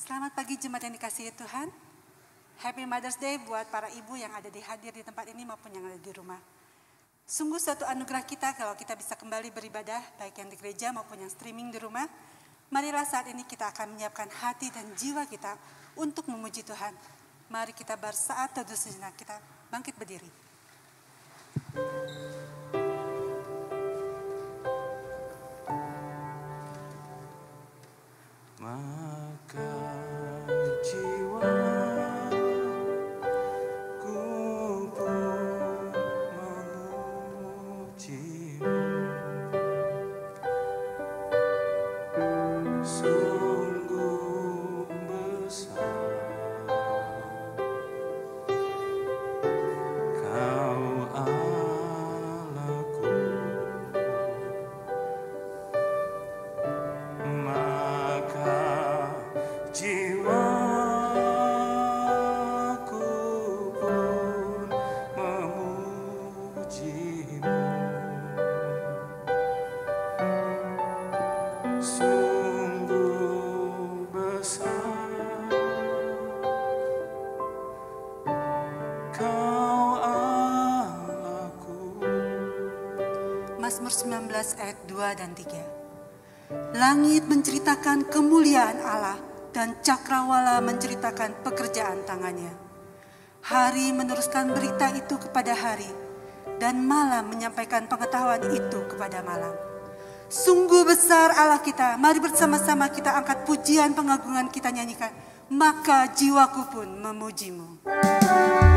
Selamat pagi jemaat yang dikasihi Tuhan. Happy Mother's Day buat para ibu yang ada hadir di tempat ini maupun yang ada di rumah. Sungguh suatu anugerah kita kalau kita bisa kembali beribadah, baik yang di gereja maupun yang streaming di rumah. Marilah saat ini kita akan menyiapkan hati dan jiwa kita untuk memuji Tuhan. Mari kita bersaat teduh sejenak, kita bangkit berdiri. Maka jiwaku pun memujimu, sungguh besar Kau Allahku. Maka jiwaku pun memujimu, sungguh besar Kau Allahku. Mazmur 19 ayat 2 dan 3. Langit menceritakan kemuliaan Allah dan cakrawala menceritakan pekerjaan tangannya. Hari meneruskan berita itu kepada hari dan malam menyampaikan pengetahuan itu kepada malam. Sungguh besar Allah kita. Mari bersama-sama kita angkat pujian pengagungan, kita nyanyikan. Maka jiwaku pun memujimu. Kau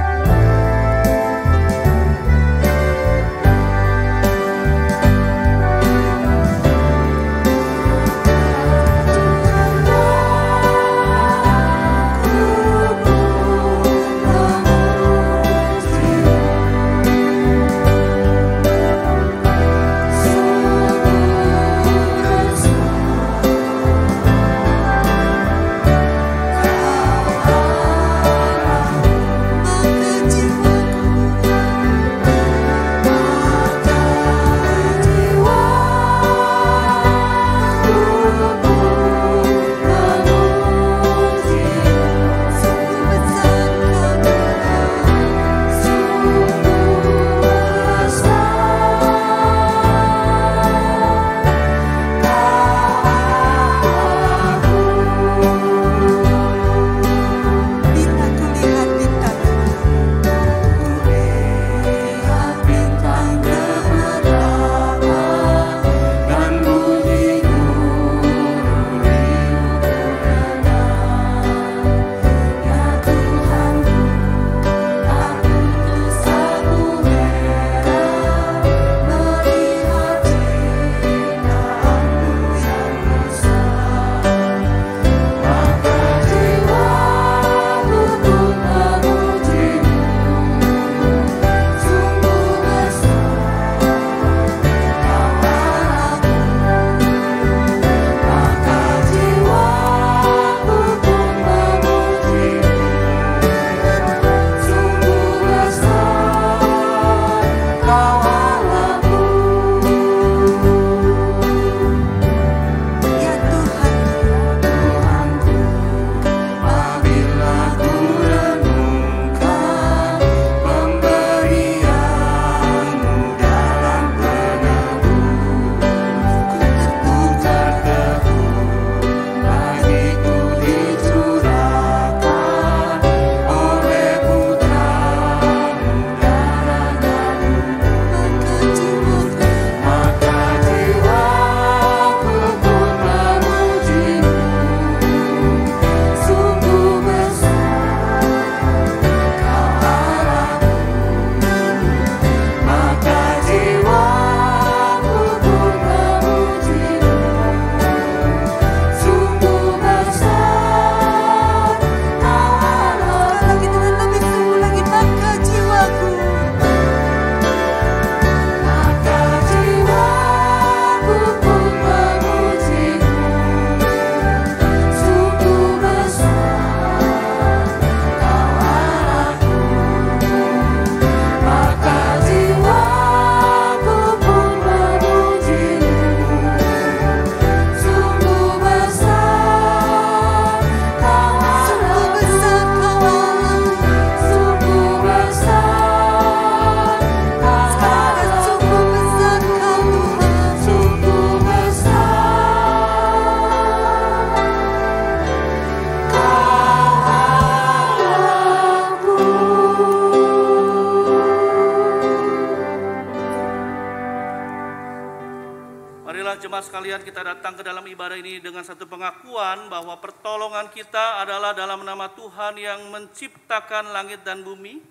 Marilah jemaat sekalian kita datang ke dalam ibadah ini dengan satu pengakuan bahwa pertolongan kita adalah dalam nama Tuhan yang menciptakan langit dan bumi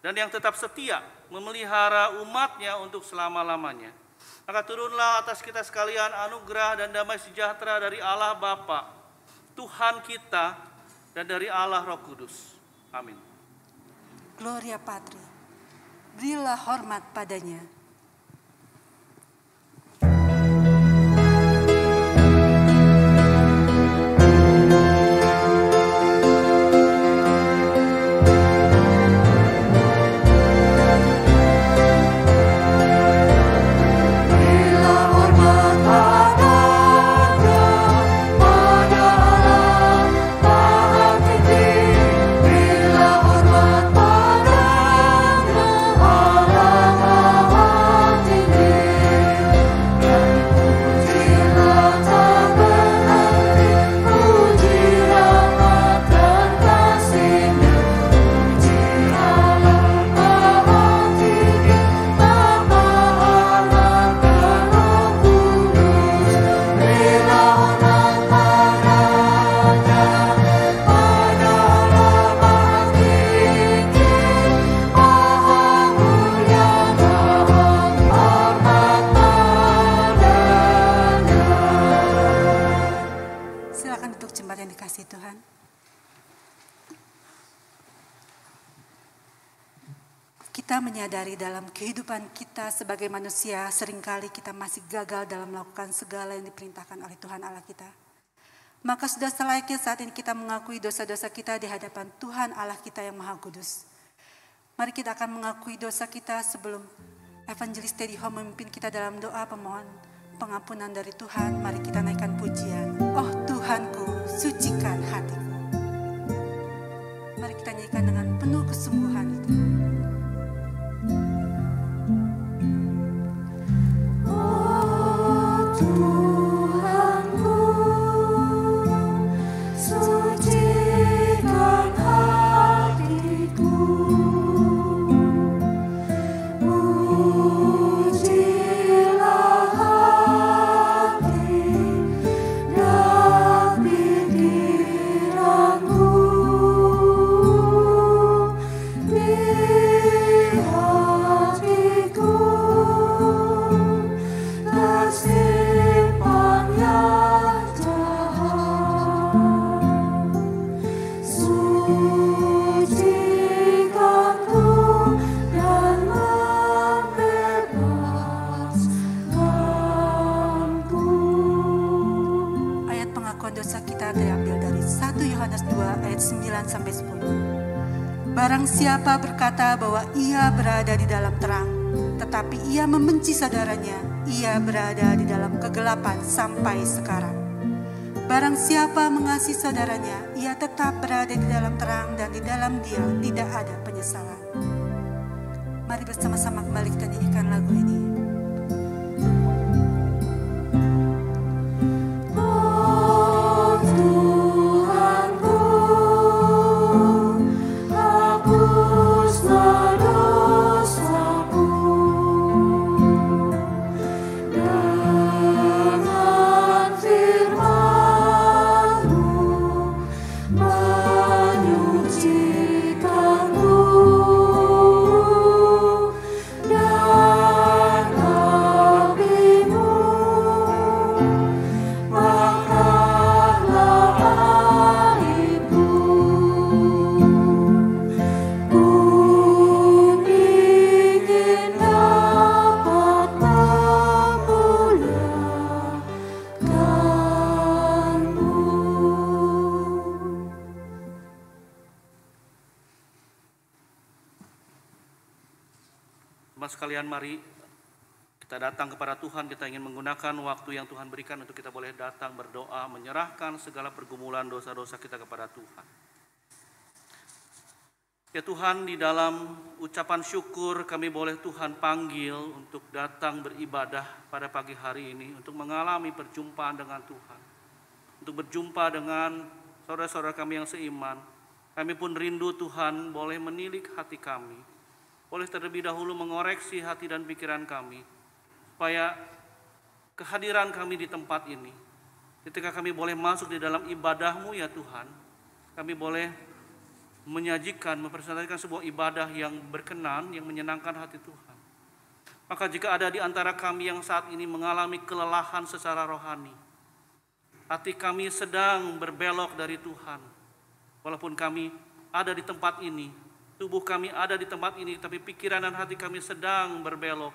dan yang tetap setia memelihara umatnya untuk selama-lamanya. Maka turunlah atas kita sekalian anugerah dan damai sejahtera dari Allah Bapa, Tuhan kita, dan dari Allah Roh Kudus. Amin. Gloria Patri, berilah hormat padanya. Kita menyadari dalam kehidupan kita sebagai manusia, seringkali kita masih gagal dalam melakukan segala yang diperintahkan oleh Tuhan Allah kita. Maka sudah selayaknya saat ini kita mengakui dosa-dosa kita di hadapan Tuhan Allah kita yang Maha Kudus. Mari kita akan mengakui dosa kita sebelum Evangelis Teddy Home memimpin kita dalam doa pemohon pengampunan dari Tuhan. Mari kita naikkan pujian. Oh Tuhanku, sucikan hatiku. Mari kita nyanyikan dengan penuh kesungguhan itu. Barang siapa berkata bahwa ia berada di dalam terang, tetapi ia membenci saudaranya, ia berada di dalam kegelapan sampai sekarang. Barang siapa mengasihi saudaranya, ia tetap berada di dalam terang dan di dalam dia tidak ada penyesalan. Mari bersama-sama kembali kita nyanyikan lagu ini. Sekalian, mari kita datang kepada Tuhan. Kita ingin menggunakan waktu yang Tuhan berikan untuk kita boleh datang berdoa, menyerahkan segala pergumulan dosa-dosa kita kepada Tuhan. Ya Tuhan, di dalam ucapan syukur kami boleh Tuhan panggil untuk datang beribadah pada pagi hari ini, untuk mengalami perjumpaan dengan Tuhan, untuk berjumpa dengan saudara-saudara kami yang seiman. Kami pun rindu Tuhan boleh menilik hati kami, boleh terlebih dahulu mengoreksi hati dan pikiran kami, supaya kehadiran kami di tempat ini. Ketika kami boleh masuk di dalam ibadah-Mu ya Tuhan, kami boleh menyajikan, mempresentasikan sebuah ibadah yang berkenan, yang menyenangkan hati Tuhan. Maka jika ada di antara kami yang saat ini mengalami kelelahan secara rohani, hati kami sedang berbelok dari Tuhan, walaupun kami ada di tempat ini, tubuh kami ada di tempat ini, tapi pikiran dan hati kami sedang berbelok,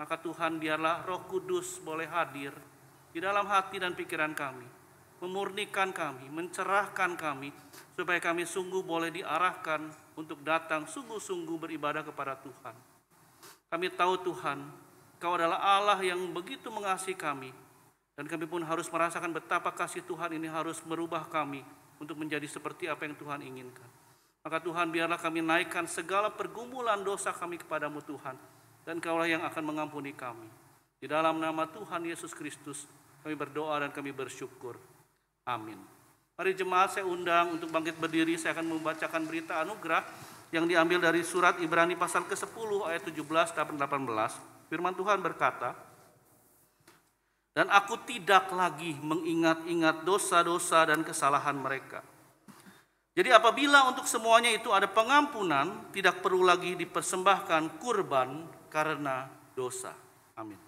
maka Tuhan biarlah Roh Kudus boleh hadir di dalam hati dan pikiran kami, memurnikan kami, mencerahkan kami, supaya kami sungguh boleh diarahkan untuk datang sungguh-sungguh beribadah kepada Tuhan. Kami tahu Tuhan, Kau adalah Allah yang begitu mengasihi kami, dan kami pun harus merasakan betapa kasih Tuhan ini harus merubah kami untuk menjadi seperti apa yang Tuhan inginkan. Maka Tuhan, biarlah kami naikkan segala pergumulan dosa kami kepadamu Tuhan, dan Kaulah yang akan mengampuni kami. Di dalam nama Tuhan Yesus Kristus kami berdoa dan kami bersyukur. Amin. Mari jemaat, saya undang untuk bangkit berdiri. Saya akan membacakan berita anugerah yang diambil dari surat Ibrani pasal ke-10 ayat 17 dan 18. Firman Tuhan berkata, "Dan aku tidak lagi mengingat-ingat dosa-dosa dan kesalahan mereka. Jadi apabila untuk semuanya itu ada pengampunan, tidak perlu lagi dipersembahkan kurban karena dosa." Amin.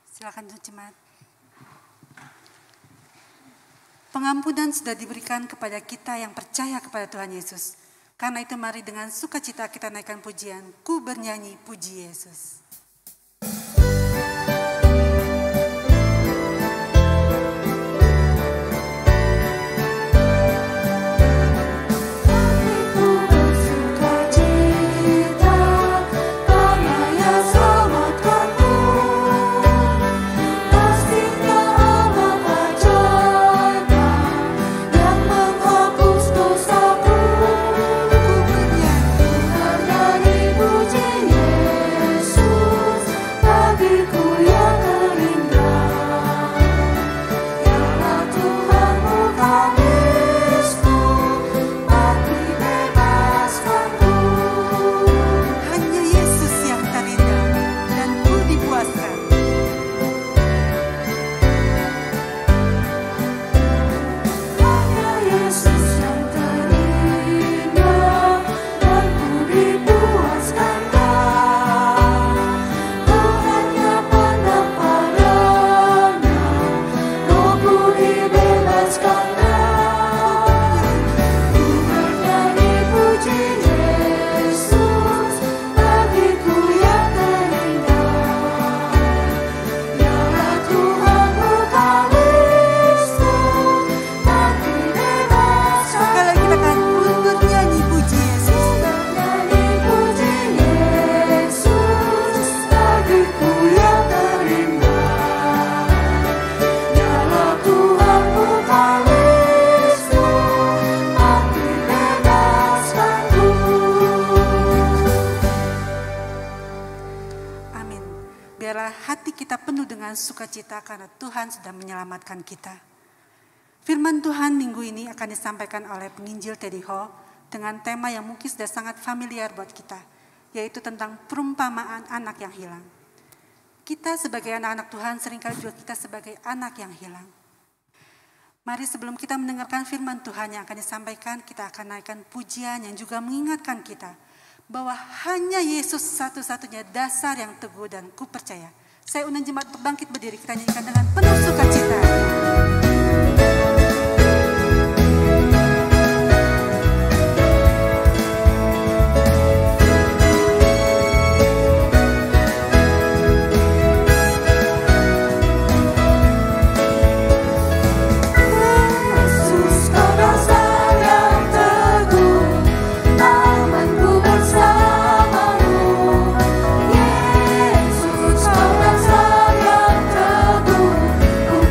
Silakan jemaat. Pengampunan sudah diberikan kepada kita yang percaya kepada Tuhan Yesus. Karena itu mari dengan sukacita kita naikkan pujian, ku bernyanyi puji Yesus. Sukacita karena Tuhan sudah menyelamatkan kita. Firman Tuhan minggu ini akan disampaikan oleh penginjil Teddy Ho dengan tema yang mungkin sudah sangat familiar buat kita, yaitu tentang perumpamaan anak yang hilang. Kita sebagai anak-anak Tuhan seringkali juga kita sebagai anak yang hilang. Mari sebelum kita mendengarkan firman Tuhan yang akan disampaikan, kita akan naikkan pujian yang juga mengingatkan kita bahwa hanya Yesus satu-satunya dasar yang teguh dan ku percaya. Saya undang jemaat untuk bangkit berdiri, kita nyanyikan dengan penuh sukacita. Ku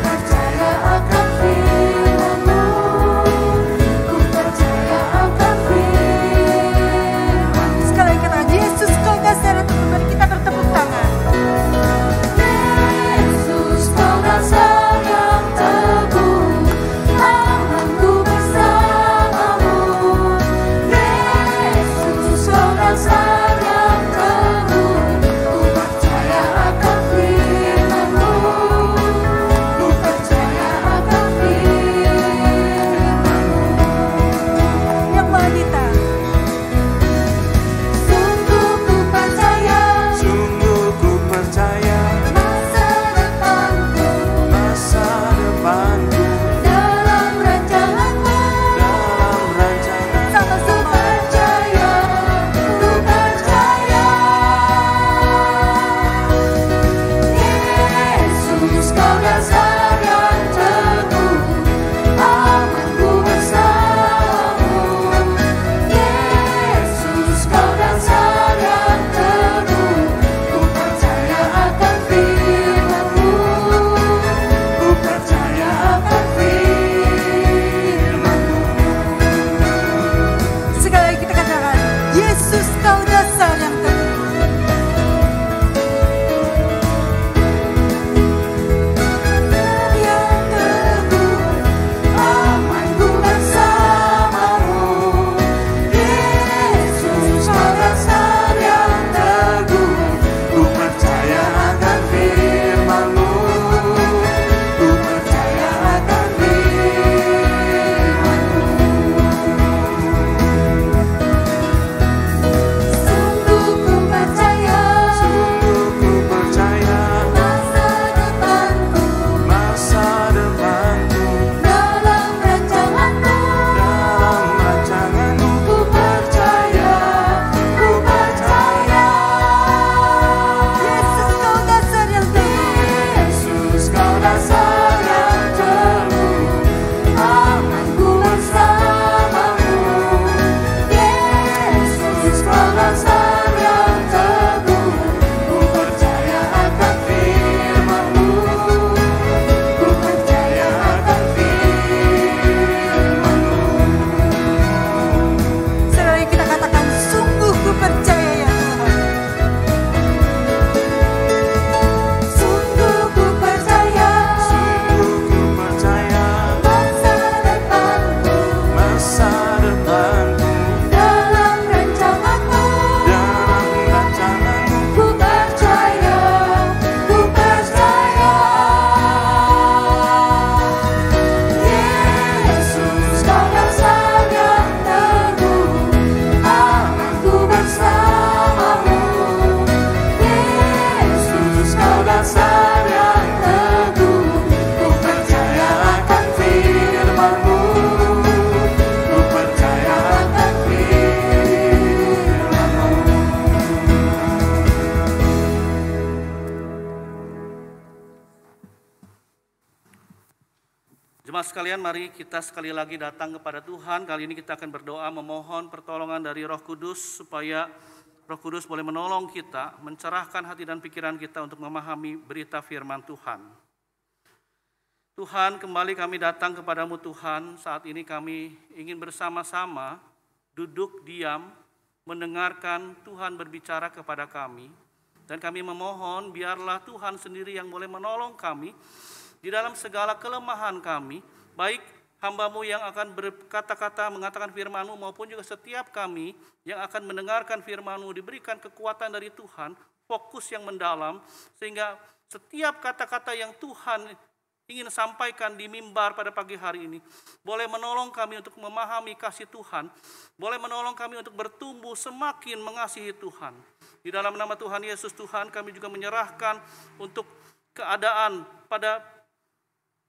Jemaat sekalian, mari kita sekali lagi datang kepada Tuhan. Kali ini kita akan berdoa memohon pertolongan dari Roh Kudus supaya Roh Kudus boleh menolong kita, mencerahkan hati dan pikiran kita untuk memahami berita firman Tuhan. Tuhan, kembali kami datang kepadamu Tuhan. Saat ini kami ingin bersama-sama duduk diam, mendengarkan Tuhan berbicara kepada kami. Dan kami memohon biarlah Tuhan sendiri yang boleh menolong kami di dalam segala kelemahan kami, baik hamba-Mu yang akan berkata-kata mengatakan firman-Mu maupun juga setiap kami yang akan mendengarkan firman-Mu diberikan kekuatan dari Tuhan, fokus yang mendalam, sehingga setiap kata-kata yang Tuhan ingin sampaikan di mimbar pada pagi hari ini boleh menolong kami untuk memahami kasih Tuhan, boleh menolong kami untuk bertumbuh semakin mengasihi Tuhan. Di dalam nama Tuhan Yesus Tuhan, kami juga menyerahkan untuk keadaan pada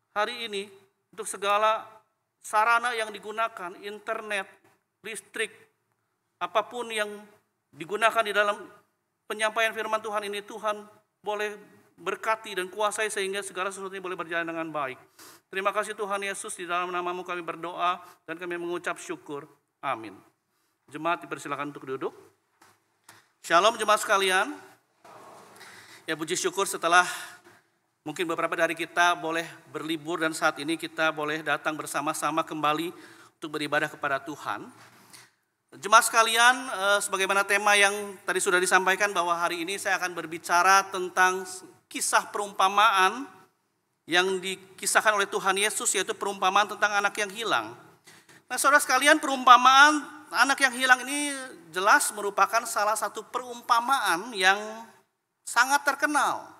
hari ini, untuk segala sarana yang digunakan, internet, listrik, apapun yang digunakan di dalam penyampaian firman Tuhan ini, Tuhan boleh berkati dan kuasai sehingga segala sesuatunya boleh berjalan dengan baik. Terima kasih Tuhan Yesus, di dalam nama-Mu kami berdoa dan kami mengucap syukur. Amin. Jemaat dipersilakan untuk duduk. Shalom jemaat sekalian. Ya, puji syukur setelah mungkin beberapa dari kita boleh berlibur dan saat ini kita boleh datang bersama-sama kembali untuk beribadah kepada Tuhan. Jemaat sekalian, sebagaimana tema yang tadi sudah disampaikan bahwa hari ini saya akan berbicara tentang kisah perumpamaan yang dikisahkan oleh Tuhan Yesus, yaitu perumpamaan tentang anak yang hilang. Nah, saudara sekalian, perumpamaan anak yang hilang ini jelas merupakan salah satu perumpamaan yang sangat terkenal.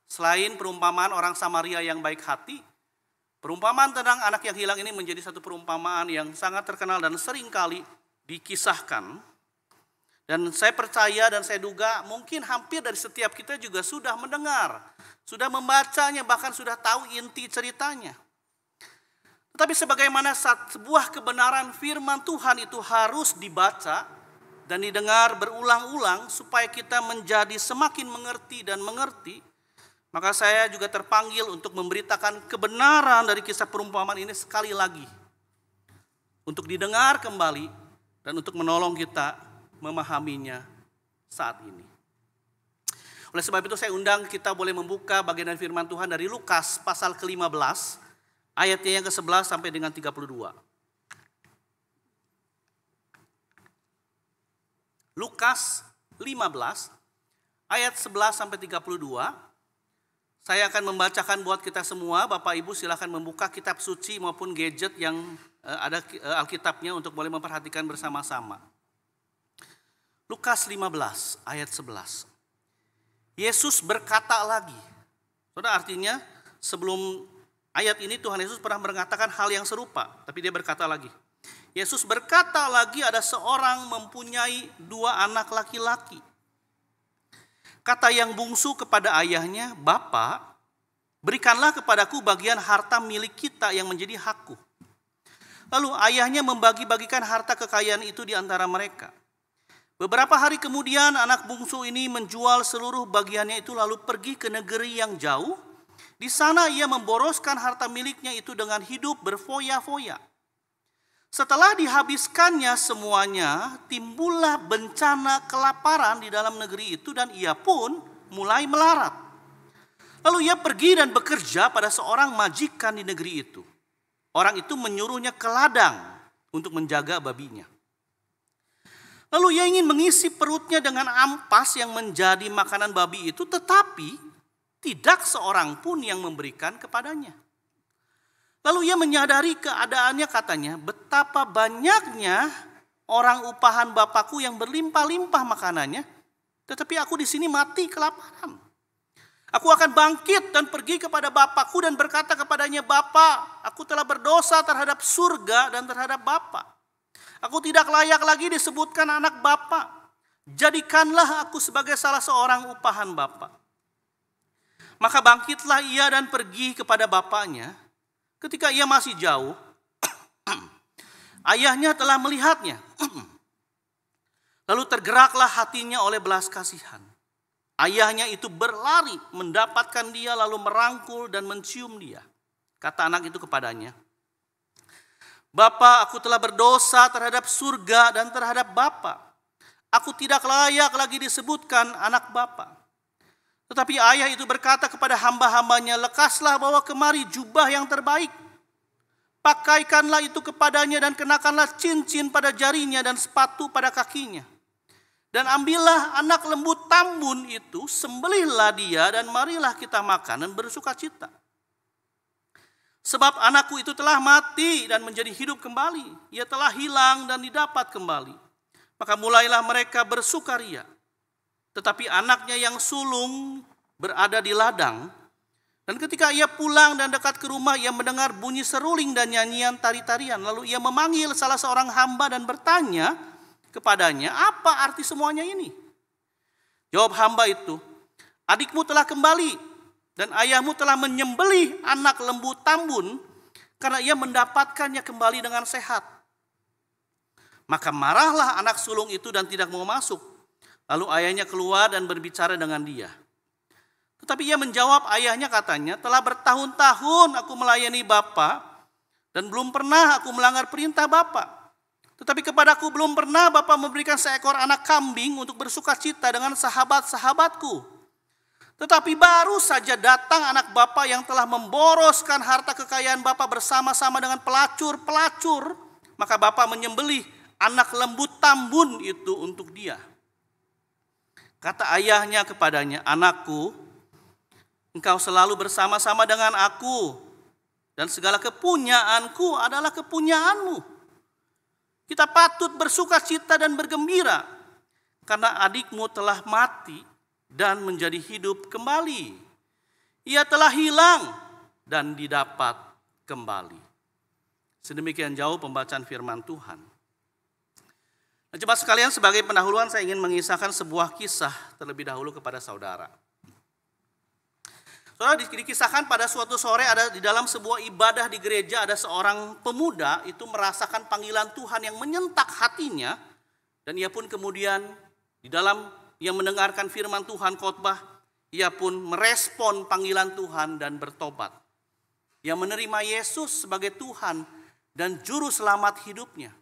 Selain perumpamaan orang Samaria yang baik hati, perumpamaan tentang anak yang hilang ini menjadi satu perumpamaan yang sangat terkenal dan seringkali dikisahkan. Dan saya percaya dan saya duga mungkin hampir dari setiap kita juga sudah mendengar, sudah membacanya, bahkan sudah tahu inti ceritanya. Tetapi sebagaimana sebuah kebenaran firman Tuhan itu harus dibaca dan didengar berulang-ulang supaya kita menjadi semakin mengerti dan mengerti, maka saya juga terpanggil untuk memberitakan kebenaran dari kisah perumpamaan ini sekali lagi. Untuk didengar kembali dan untuk menolong kita memahaminya saat ini. Oleh sebab itu saya undang kita boleh membuka bagian dari firman Tuhan dari Lukas pasal ke-15, ayatnya yang ke-11 sampai dengan 32. Lukas 15, ayat 11 sampai 32. Saya akan membacakan buat kita semua. Bapak Ibu silakan membuka kitab suci maupun gadget yang ada Alkitabnya untuk boleh memperhatikan bersama-sama. Lukas 15 ayat 11. Yesus berkata lagi. Saudara, artinya sebelum ayat ini Tuhan Yesus pernah mengatakan hal yang serupa, tapi dia berkata lagi. Yesus berkata lagi, ada seorang mempunyai 2 anak laki-laki. Kata yang bungsu kepada ayahnya, "Bapa, berikanlah kepadaku bagian harta milik kita yang menjadi hakku." Lalu ayahnya membagi-bagikan harta kekayaan itu di antara mereka. Beberapa hari kemudian anak bungsu ini menjual seluruh bagiannya itu lalu pergi ke negeri yang jauh Di sana ia memboroskan harta miliknya itu dengan hidup berfoya-foya. Setelah dihabiskannya semuanya, timbullah bencana kelaparan di dalam negeri itu dan ia pun mulai melarat. Lalu ia pergi dan bekerja pada seorang majikan di negeri itu. Orang itu menyuruhnya ke ladang untuk menjaga babinya. Lalu ia ingin mengisi perutnya dengan ampas yang menjadi makanan babi itu, tetapi tidak seorang pun yang memberikan kepadanya. Lalu ia menyadari keadaannya, katanya, betapa banyaknya orang upahan Bapakku yang berlimpah-limpah makanannya, tetapi aku di sini mati kelaparan. Aku akan bangkit dan pergi kepada Bapakku dan berkata kepadanya, Bapa, aku telah berdosa terhadap surga dan terhadap Bapa. Aku tidak layak lagi disebutkan anak Bapa. Jadikanlah aku sebagai salah seorang upahan Bapa. Maka bangkitlah ia dan pergi kepada bapaknya. Ketika ia masih jauh, ayahnya telah melihatnya. Lalu tergeraklah hatinya oleh belas kasihan. Ayahnya itu berlari mendapatkan dia lalu merangkul dan mencium dia. Kata anak itu kepadanya, Bapa, aku telah berdosa terhadap surga dan terhadap Bapa. Aku tidak layak lagi disebutkan anak Bapa. Tetapi ayah itu berkata kepada hamba-hambanya, lekaslah bawa kemari jubah yang terbaik. Pakaikanlah itu kepadanya dan kenakanlah cincin pada jarinya dan sepatu pada kakinya. Dan ambillah anak lembu tambun itu, sembelihlah dia dan marilah kita makan dan bersuka cita. Sebab anakku itu telah mati dan menjadi hidup kembali. Ia telah hilang dan didapat kembali. Maka mulailah mereka bersukaria. Tetapi anaknya yang sulung berada di ladang. Dan ketika ia pulang dan dekat ke rumah, ia mendengar bunyi seruling dan nyanyian tari-tarian. Lalu ia memanggil salah seorang hamba dan bertanya kepadanya, apa arti semuanya ini? Jawab hamba itu, adikmu telah kembali. Dan ayahmu telah menyembelih anak lembu tambun karena ia mendapatkannya kembali dengan sehat. Maka marahlah anak sulung itu dan tidak mau masuk. Lalu ayahnya keluar dan berbicara dengan dia. Tetapi ia menjawab ayahnya, katanya, telah bertahun-tahun aku melayani Bapa dan belum pernah aku melanggar perintah Bapa. Tetapi kepadaku belum pernah Bapa memberikan seekor anak kambing untuk bersuka cita dengan sahabat-sahabatku. Tetapi baru saja datang anak Bapa yang telah memboroskan harta kekayaan Bapa bersama-sama dengan pelacur-pelacur. Maka Bapa menyembelih anak lembu tambun itu untuk dia. Kata ayahnya kepadanya, anakku, engkau selalu bersama-sama dengan aku. Dan segala kepunyaanku adalah kepunyaanmu. Kita patut bersuka cita dan bergembira. Karena adikmu telah mati dan menjadi hidup kembali. Ia telah hilang dan didapat kembali. Sedemikian jauh pembacaan firman Tuhan. Nah, jemaat sekalian, sebagai pendahuluan saya ingin mengisahkan sebuah kisah terlebih dahulu kepada saudara. Saudara, dikisahkan pada suatu sore ada di dalam sebuah ibadah di gereja, ada seorang pemuda itu merasakan panggilan Tuhan yang menyentak hatinya. Dan ia pun kemudian di dalam yang mendengarkan firman Tuhan khotbah, ia pun merespon panggilan Tuhan dan bertobat. Ia menerima Yesus sebagai Tuhan dan juru selamat hidupnya.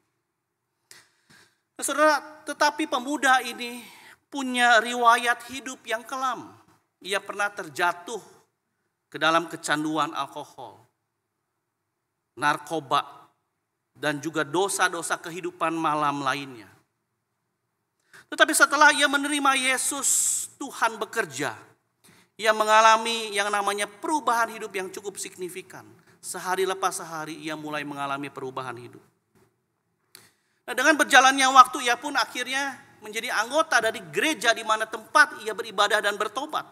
Nah, saudara, tetapi pemuda ini punya riwayat hidup yang kelam. Ia pernah terjatuh ke dalam kecanduan alkohol, narkoba, dan juga dosa-dosa kehidupan malam lainnya. Tetapi setelah ia menerima Yesus, Tuhan bekerja. Ia mengalami yang namanya perubahan hidup yang cukup signifikan. Sehari lepas sehari ia mulai mengalami perubahan hidup. Nah, dengan berjalannya waktu ia pun akhirnya menjadi anggota dari gereja di mana tempat ia beribadah dan bertobat.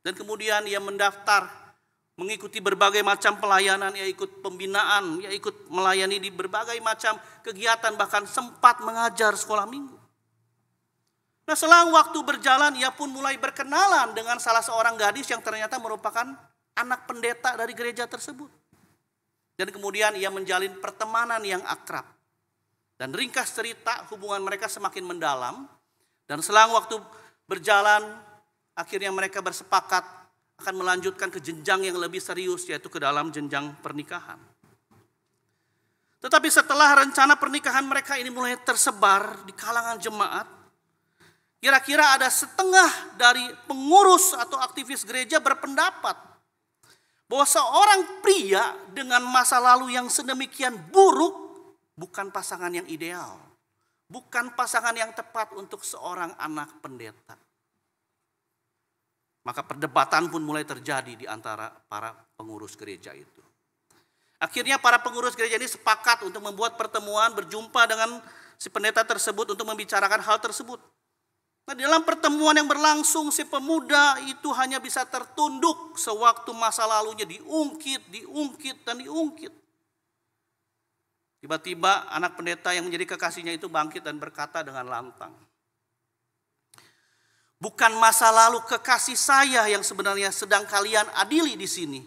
Dan kemudian ia mendaftar mengikuti berbagai macam pelayanan, ia ikut pembinaan, ia ikut melayani di berbagai macam kegiatan, bahkan sempat mengajar sekolah minggu. Nah, selang waktu berjalan, ia pun mulai berkenalan dengan salah seorang gadis yang ternyata merupakan anak pendeta dari gereja tersebut. Dan kemudian ia menjalin pertemanan yang akrab. Dan ringkas cerita, hubungan mereka semakin mendalam. Dan selang waktu berjalan, akhirnya mereka bersepakat akan melanjutkan ke jenjang yang lebih serius, yaitu ke dalam jenjang pernikahan. Tetapi setelah rencana pernikahan mereka ini mulai tersebar di kalangan jemaat, kira-kira ada setengah dari pengurus atau aktivis gereja berpendapat bahwa seorang pria dengan masa lalu yang sedemikian buruk bukan pasangan yang ideal, bukan pasangan yang tepat untuk seorang anak pendeta. Maka perdebatan pun mulai terjadi di antara para pengurus gereja itu. Akhirnya para pengurus gereja ini sepakat untuk membuat pertemuan, berjumpa dengan si pendeta tersebut untuk membicarakan hal tersebut. Nah, di dalam pertemuan yang berlangsung, si pemuda itu hanya bisa tertunduk sewaktu masa lalunya diungkit, dan diungkit. Tiba-tiba anak pendeta yang menjadi kekasihnya itu bangkit dan berkata dengan lantang, "Bukan masa lalu kekasih saya yang sebenarnya sedang kalian adili di sini.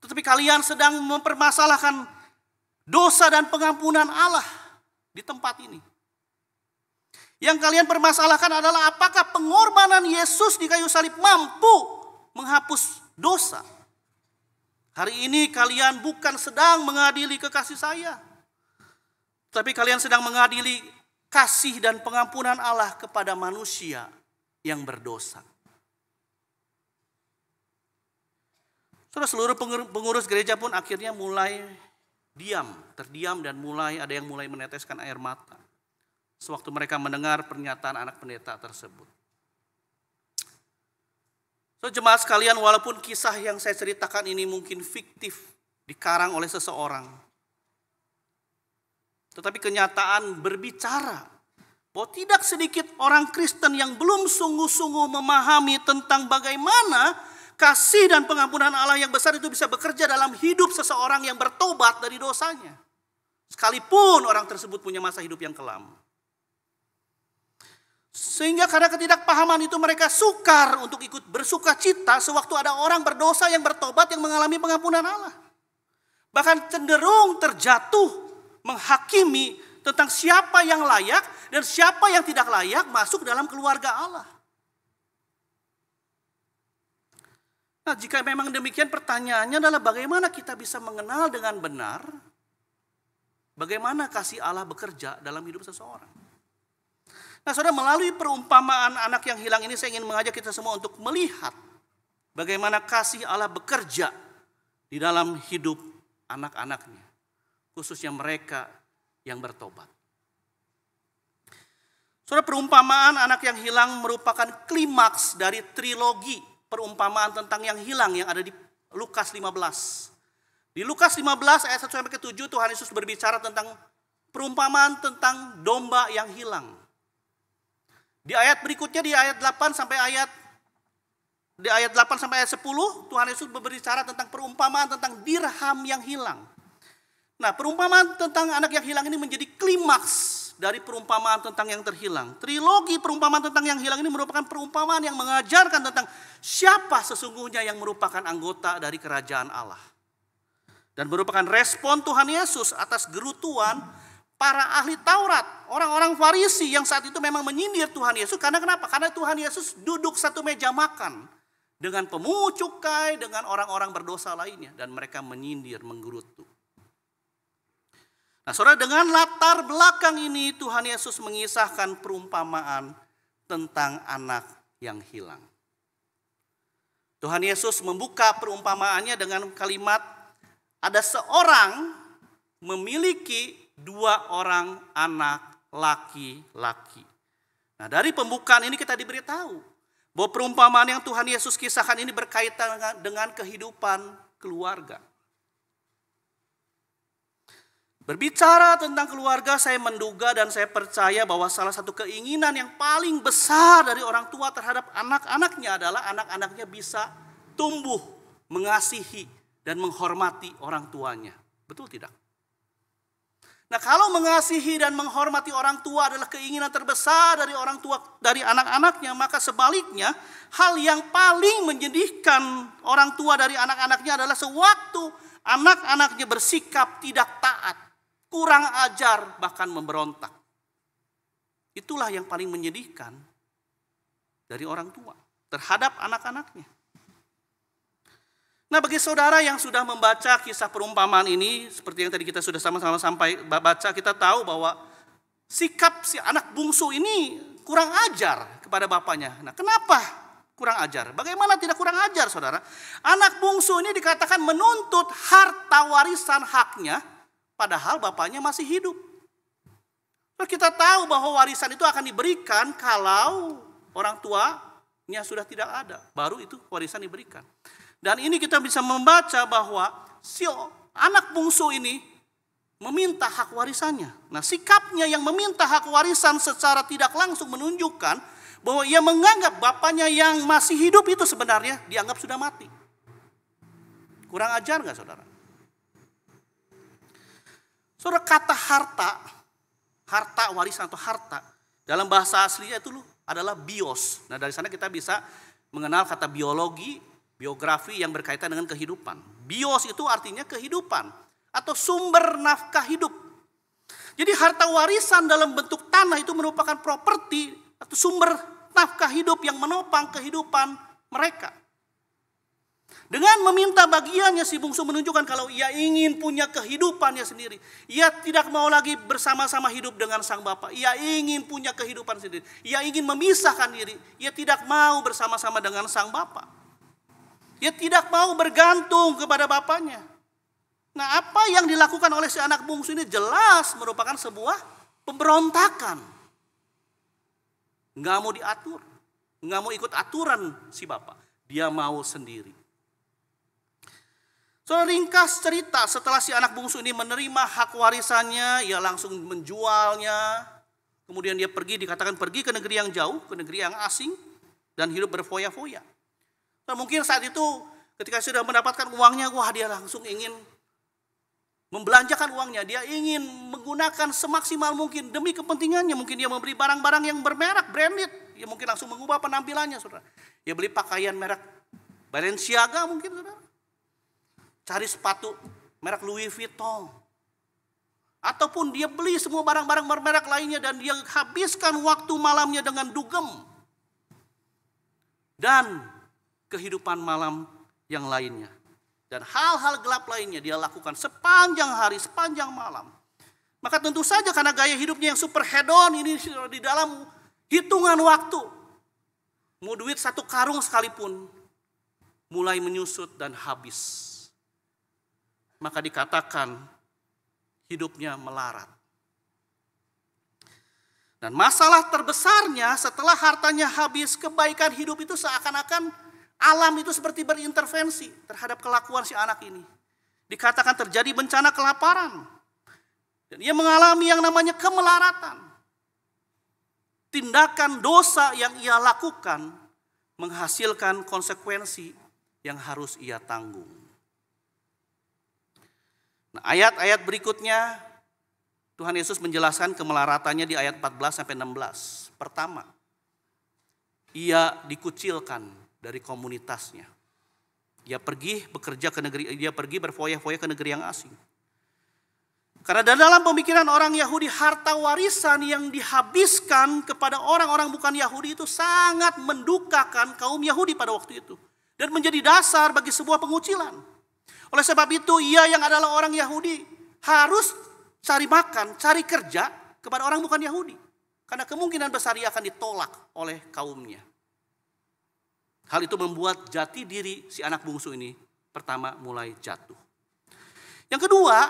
Tetapi kalian sedang mempermasalahkan dosa dan pengampunan Allah di tempat ini. Yang kalian permasalahkan adalah apakah pengorbanan Yesus di kayu salib mampu menghapus dosa. Hari ini kalian bukan sedang mengadili kekasih saya, tapi kalian sedang mengadili kasih dan pengampunan Allah kepada manusia yang berdosa." Seluruh pengurus gereja pun akhirnya mulai terdiam dan ada yang mulai meneteskan air mata sewaktu mereka mendengar pernyataan anak pendeta tersebut. Jemaat sekalian, walaupun kisah yang saya ceritakan ini mungkin fiktif, dikarang oleh seseorang, tetapi kenyataan berbicara bahwa tidak sedikit orang Kristen yang belum sungguh-sungguh memahami tentang bagaimana kasih dan pengampunan Allah yang besar itu bisa bekerja dalam hidup seseorang yang bertobat dari dosanya, sekalipun orang tersebut punya masa hidup yang kelam. Sehingga karena ketidakpahaman itu mereka sukar untuk ikut bersuka cita sewaktu ada orang berdosa yang bertobat yang mengalami pengampunan Allah. Bahkan cenderung terjatuh menghakimi tentang siapa yang layak dan siapa yang tidak layak masuk dalam keluarga Allah. Nah, jika memang demikian, pertanyaannya adalah bagaimana kita bisa mengenal dengan benar bagaimana kasih Allah bekerja dalam hidup seseorang. Nah, saudara, melalui perumpamaan anak yang hilang ini saya ingin mengajak kita semua untuk melihat bagaimana kasih Allah bekerja di dalam hidup anak-anaknya, khususnya mereka yang bertobat. Saudara, perumpamaan anak yang hilang merupakan klimaks dari trilogi perumpamaan tentang yang hilang yang ada di Lukas 15. Di Lukas 15 ayat 1 sampai ke 7 Tuhan Yesus berbicara tentang perumpamaan tentang domba yang hilang. Di ayat berikutnya di ayat 8 sampai ayat 10 Tuhan Yesus berbicara tentang perumpamaan tentang dirham yang hilang. Nah, perumpamaan tentang anak yang hilang ini menjadi klimaks dari perumpamaan tentang yang terhilang. Trilogi perumpamaan tentang yang hilang ini merupakan perumpamaan yang mengajarkan tentang siapa sesungguhnya yang merupakan anggota dari kerajaan Allah. Dan merupakan respon Tuhan Yesus atas gerutuan para ahli Taurat, orang-orang Farisi yang saat itu memang menyindir Tuhan Yesus. Karena kenapa? Karena Tuhan Yesus duduk satu meja makan dengan pemungut cukai, dengan orang-orang berdosa lainnya. Dan mereka menyindir, menggerutu. Nah, saudara, dengan latar belakang ini Tuhan Yesus mengisahkan perumpamaan tentang anak yang hilang. Tuhan Yesus membuka perumpamaannya dengan kalimat, ada seorang memiliki 2 orang anak laki-laki. Nah, dari pembukaan ini kita diberitahu bahwa perumpamaan yang Tuhan Yesus kisahkan ini berkaitan dengan kehidupan keluarga. Berbicara tentang keluarga, saya menduga dan saya percaya bahwa salah satu keinginan yang paling besar dari orang tua terhadap anak-anaknya adalah anak-anaknya bisa tumbuh, mengasihi, dan menghormati orang tuanya. Betul tidak? Nah, kalau mengasihi dan menghormati orang tua adalah keinginan terbesar dari orang tua, dari anak-anaknya, maka sebaliknya hal yang paling menyedihkan orang tua dari anak-anaknya adalah sewaktu anak-anaknya bersikap tidak taat, kurang ajar, bahkan memberontak. Itulah yang paling menyedihkan dari orang tua terhadap anak-anaknya. Nah, bagi saudara yang sudah membaca kisah perumpamaan ini, seperti yang tadi kita sudah sama-sama baca, kita tahu bahwa sikap si anak bungsu ini kurang ajar kepada bapaknya. Nah, kenapa kurang ajar? Bagaimana tidak kurang ajar, saudara? Anak bungsu ini dikatakan menuntut harta warisan haknya, padahal bapaknya masih hidup. Kita tahu bahwa warisan itu akan diberikan kalau orang tuanya sudah tidak ada, baru itu warisan diberikan. Dan ini kita bisa membaca bahwa si anak bungsu ini meminta hak warisannya. Nah, sikapnya yang meminta hak warisan secara tidak langsung menunjukkan bahwa ia menganggap bapaknya yang masih hidup itu sebenarnya dianggap sudah mati. Kurang ajar nggak, saudara? Saudara, kata harta warisan atau harta dalam bahasa aslinya itu adalah bios. Nah, dari sana kita bisa mengenal kata biografi yang berkaitan dengan kehidupan. Bios itu artinya kehidupan atau sumber nafkah hidup. Jadi harta warisan dalam bentuk tanah itu merupakan properti atau sumber nafkah hidup yang menopang kehidupan mereka. Dengan meminta bagiannya, si bungsu menunjukkan kalau ia ingin punya kehidupannya sendiri. Ia tidak mau lagi bersama-sama hidup dengan sang bapak. Ia ingin punya kehidupan sendiri. Ia ingin memisahkan diri. Ia tidak mau bersama-sama dengan sang bapak. Ia tidak mau bergantung kepada bapaknya. Nah, apa yang dilakukan oleh si anak bungsu ini jelas merupakan sebuah pemberontakan. Nggak mau diatur, nggak mau ikut aturan si bapak. Dia mau sendiri. Saudara, ringkas cerita, setelah si anak bungsu ini menerima hak warisannya, ia langsung menjualnya. Kemudian dia dikatakan pergi ke negeri yang jauh, ke negeri yang asing, dan hidup berfoya-foya. Nah, mungkin saat itu ketika sudah mendapatkan uangnya, dia langsung ingin membelanjakan uangnya. Dia ingin menggunakan semaksimal mungkin demi kepentingannya. Mungkin dia membeli barang-barang yang bermerek, branded. Dia mungkin langsung mengubah penampilannya, saudara. Dia beli pakaian merek Balenciaga mungkin, saudara. Cari sepatu merek Louis Vuitton. Ataupun dia beli semua barang-barang bermerek lainnya dan dia habiskan waktu malamnya dengan dugem. Dan kehidupan malam yang lainnya. Dan hal-hal gelap lainnya dia lakukan sepanjang hari, sepanjang malam. Maka tentu saja karena gaya hidupnya yang super hedon ini di dalam hitungan waktu. Mau duit 1 karung sekalipun mulai menyusut dan habis. Maka dikatakan hidupnya melarat. Dan masalah terbesarnya setelah hartanya habis, kebaikan hidup itu seakan-akan alam itu seperti berintervensi terhadap kelakuan si anak ini. Dikatakan terjadi bencana kelaparan. Dan ia mengalami yang namanya kemelaratan. Tindakan dosa yang ia lakukan menghasilkan konsekuensi yang harus ia tanggung. Nah, ayat-ayat berikutnya Tuhan Yesus menjelaskan kemelaratannya di ayat 14-16. Pertama, ia dikucilkan dari komunitasnya. Dia pergi bekerja ke negeri, dia pergi berfoya-foya ke negeri yang asing. Karena dalam pemikiran orang Yahudi, harta warisan yang dihabiskan kepada orang-orang bukan Yahudi itu sangat mendukakan kaum Yahudi pada waktu itu. Dan menjadi dasar bagi sebuah pengucilan. Oleh sebab itu, ia yang adalah orang Yahudi harus cari makan, cari kerja kepada orang bukan Yahudi. Karena kemungkinan besar ia akan ditolak oleh kaumnya. Hal itu membuat jati diri si anak bungsu ini pertama mulai jatuh. Yang kedua,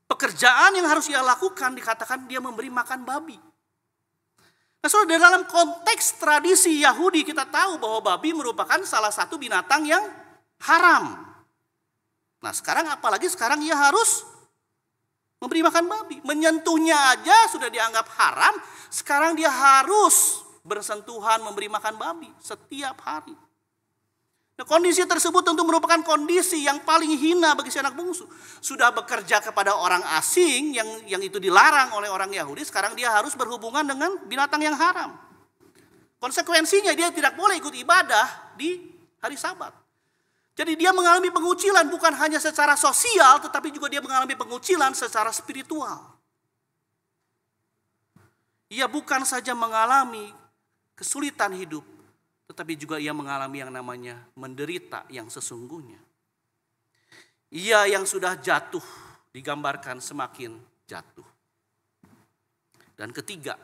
pekerjaan yang harus ia lakukan dikatakan dia memberi makan babi. Nah, saudara, dalam konteks tradisi Yahudi kita tahu bahwa babi merupakan salah satu binatang yang haram. Nah, apalagi sekarang ia harus memberi makan babi. Menyentuhnya aja sudah dianggap haram, sekarang dia harus bersentuhan memberi makan babi setiap hari. Nah, kondisi tersebut tentu merupakan kondisi yang paling hina bagi si anak bungsu. Sudah bekerja kepada orang asing yang itu dilarang oleh orang Yahudi, sekarang dia harus berhubungan dengan binatang yang haram. Konsekuensinya dia tidak boleh ikut ibadah di hari Sabat. Jadi dia mengalami pengucilan bukan hanya secara sosial, tetapi juga dia mengalami pengucilan secara spiritual. Ia bukan saja mengalami kesulitan hidup, tetapi juga ia mengalami yang namanya menderita yang sesungguhnya. Ia yang sudah jatuh digambarkan semakin jatuh. Dan ketiga,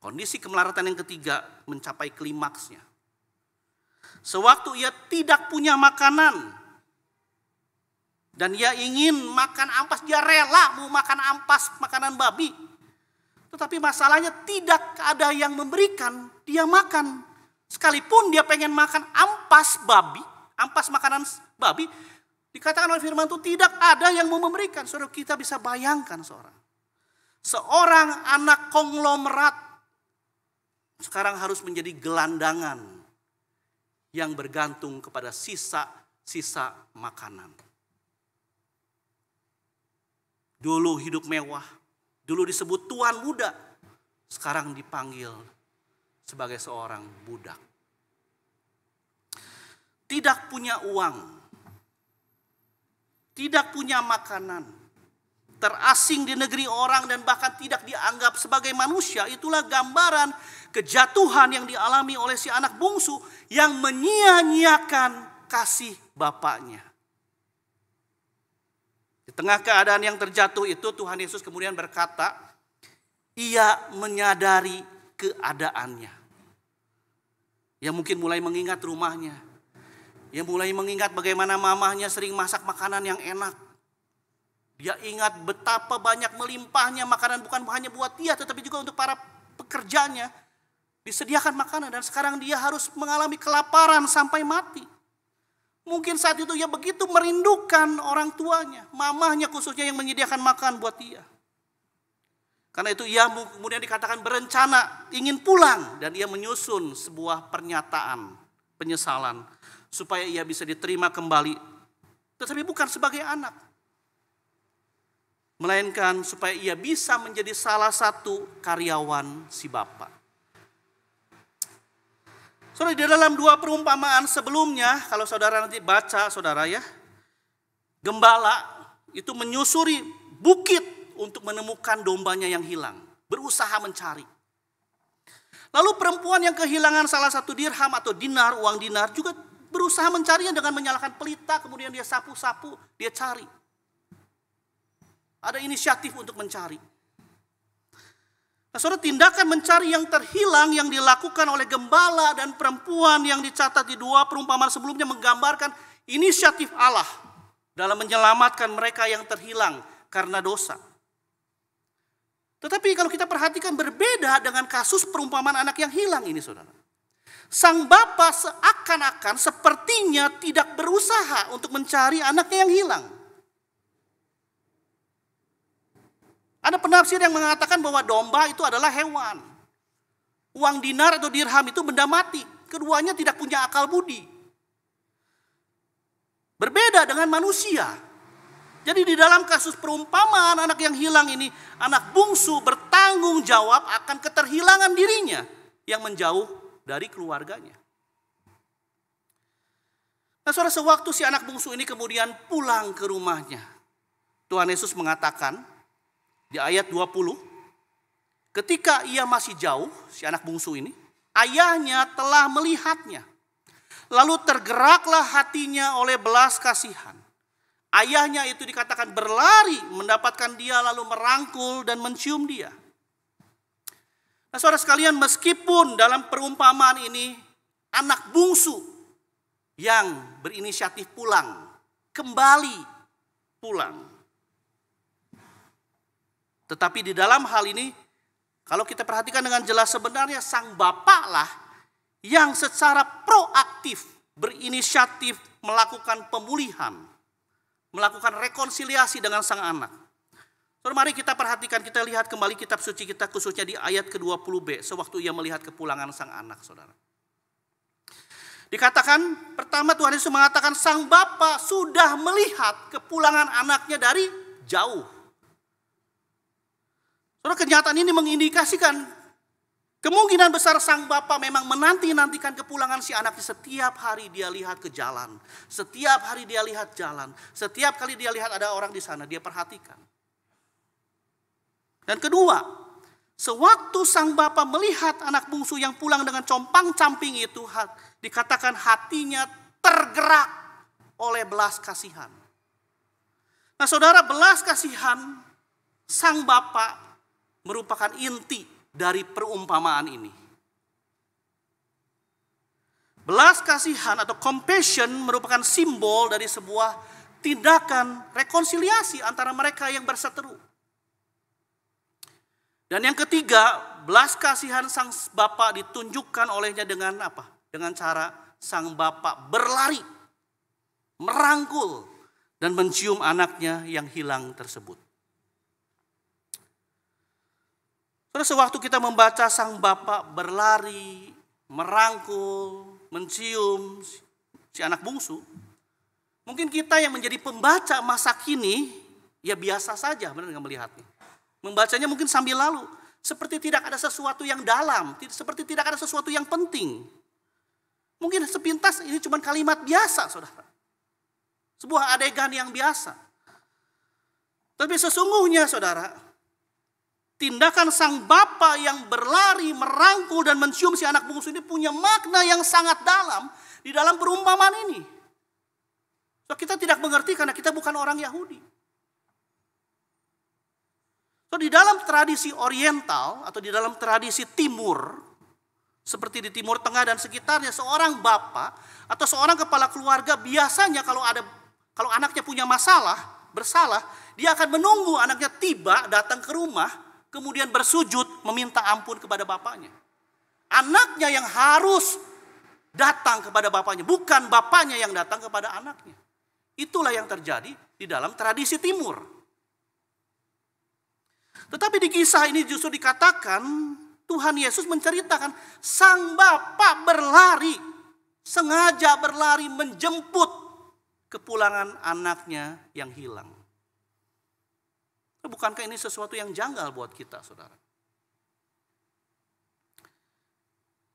kondisi kemelaratan yang ketiga mencapai klimaksnya. Sewaktu ia tidak punya makanan dan ia ingin makan ampas, dia rela mau makan ampas makanan babi. Tetapi masalahnya tidak ada yang memberikan dia makan. Sekalipun dia pengen makan ampas babi, ampas makanan babi, dikatakan oleh firman itu tidak ada yang mau memberikan. Saudara, kita bisa bayangkan seorang anak konglomerat sekarang harus menjadi gelandangan yang bergantung kepada sisa-sisa makanan. Dulu hidup mewah, dulu disebut tuan muda, sekarang dipanggil sebagai seorang budak. Tidak punya uang, tidak punya makanan, terasing di negeri orang dan bahkan tidak dianggap sebagai manusia. Itulah gambaran kejatuhan yang dialami oleh si anak bungsu yang menyia-nyiakan kasih bapaknya. Di tengah keadaan yang terjatuh itu Tuhan Yesus kemudian berkata, ia menyadari keadaannya. Ia mungkin mulai mengingat rumahnya. Ia mulai mengingat bagaimana mamahnya sering masak makanan yang enak. Dia ingat betapa banyak melimpahnya makanan bukan hanya buat dia tetapi juga untuk para pekerjanya. Disediakan makanan dan sekarang dia harus mengalami kelaparan sampai mati. Mungkin saat itu ia begitu merindukan orang tuanya, mamahnya khususnya yang menyediakan makan buat dia. Karena itu ia kemudian dikatakan berencana ingin pulang dan ia menyusun sebuah pernyataan penyesalan supaya ia bisa diterima kembali. Tetapi bukan sebagai anak, melainkan supaya ia bisa menjadi salah satu karyawan si bapak. Saudara, di dalam dua perumpamaan sebelumnya, kalau saudara nanti baca saudara ya, gembala itu menyusuri bukit untuk menemukan dombanya yang hilang, berusaha mencari. Lalu perempuan yang kehilangan salah satu dirham atau dinar, uang dinar juga berusaha mencarinya dengan menyalakan pelita, kemudian dia sapu-sapu, dia cari. Ada inisiatif untuk mencari. Nah, saudara, tindakan mencari yang terhilang yang dilakukan oleh gembala dan perempuan yang dicatat di dua perumpamaan sebelumnya menggambarkan inisiatif Allah dalam menyelamatkan mereka yang terhilang karena dosa. Tetapi kalau kita perhatikan berbeda dengan kasus perumpamaan anak yang hilang ini, saudara. Sang bapa seakan-akan sepertinya tidak berusaha untuk mencari anaknya yang hilang. Ada penafsir yang mengatakan bahwa domba itu adalah hewan. Uang dinar atau dirham itu benda mati. Keduanya tidak punya akal budi. Berbeda dengan manusia. Jadi di dalam kasus perumpamaan anak yang hilang ini, anak bungsu bertanggung jawab akan keterhilangan dirinya yang menjauh dari keluarganya. Nah, saudara, sewaktu si anak bungsu ini kemudian pulang ke rumahnya, Tuhan Yesus mengatakan di ayat 20, ketika ia masih jauh, si anak bungsu ini, ayahnya telah melihatnya. Lalu tergeraklah hatinya oleh belas kasihan. Ayahnya itu dikatakan berlari mendapatkan dia lalu merangkul dan mencium dia. Nah, saudara sekalian, meskipun dalam perumpamaan ini anak bungsu yang berinisiatif pulang, kembali pulang. Tetapi di dalam hal ini, kalau kita perhatikan dengan jelas sebenarnya sang bapaklah yang secara proaktif berinisiatif melakukan pemulihan, melakukan rekonsiliasi dengan sang anak. Saudara, mari kita perhatikan, kita lihat kembali kitab suci kita khususnya di ayat ke-20b, sewaktu ia melihat kepulangan sang anak, saudara. Dikatakan, pertama Tuhan Yesus mengatakan sang bapa sudah melihat kepulangan anaknya dari jauh. Saudara, kenyataan ini mengindikasikan kemungkinan besar sang bapa memang menanti-nantikan kepulangan si anaknya. Setiap hari dia lihat ke jalan, setiap hari dia lihat jalan, setiap kali dia lihat ada orang di sana, dia perhatikan. Dan kedua, Sewaktu sang bapa melihat anak bungsu yang pulang dengan compang-camping itu, dikatakan hatinya tergerak oleh belas kasihan. Nah saudara, belas kasihan sang bapa merupakan inti dari perumpamaan ini. Belas kasihan atau compassion merupakan simbol dari sebuah tindakan rekonsiliasi antara mereka yang berseteru. Dan yang ketiga, belas kasihan sang bapa ditunjukkan olehnya dengan apa? Dengan cara sang bapa berlari, merangkul, dan mencium anaknya yang hilang tersebut. Sewaktu kita membaca sang bapa berlari, merangkul, mencium si anak bungsu, mungkin kita yang menjadi pembaca masa kini, ya biasa saja benar nggak melihatnya. Membacanya mungkin sambil lalu, seperti tidak ada sesuatu yang dalam, seperti tidak ada sesuatu yang penting. Mungkin sepintas ini cuma kalimat biasa, saudara. Sebuah adegan yang biasa. Tapi sesungguhnya, saudara, tindakan sang bapa yang berlari, merangkul, dan mencium si anak bungsu ini punya makna yang sangat dalam di dalam perumpamaan ini. So, kita tidak mengerti karena kita bukan orang Yahudi. So, di dalam tradisi oriental atau di dalam tradisi timur, seperti di Timur Tengah dan sekitarnya, seorang bapak atau seorang kepala keluarga biasanya kalau anaknya punya masalah, bersalah, dia akan menunggu anaknya tiba, datang ke rumah, kemudian bersujud meminta ampun kepada bapaknya. Anaknya yang harus datang kepada bapaknya, bukan bapaknya yang datang kepada anaknya. Itulah yang terjadi di dalam tradisi timur. Tetapi di kisah ini justru dikatakan Tuhan Yesus menceritakan sang bapa berlari, sengaja berlari menjemput kepulangan anaknya yang hilang. Bukankah ini sesuatu yang janggal buat kita, saudara?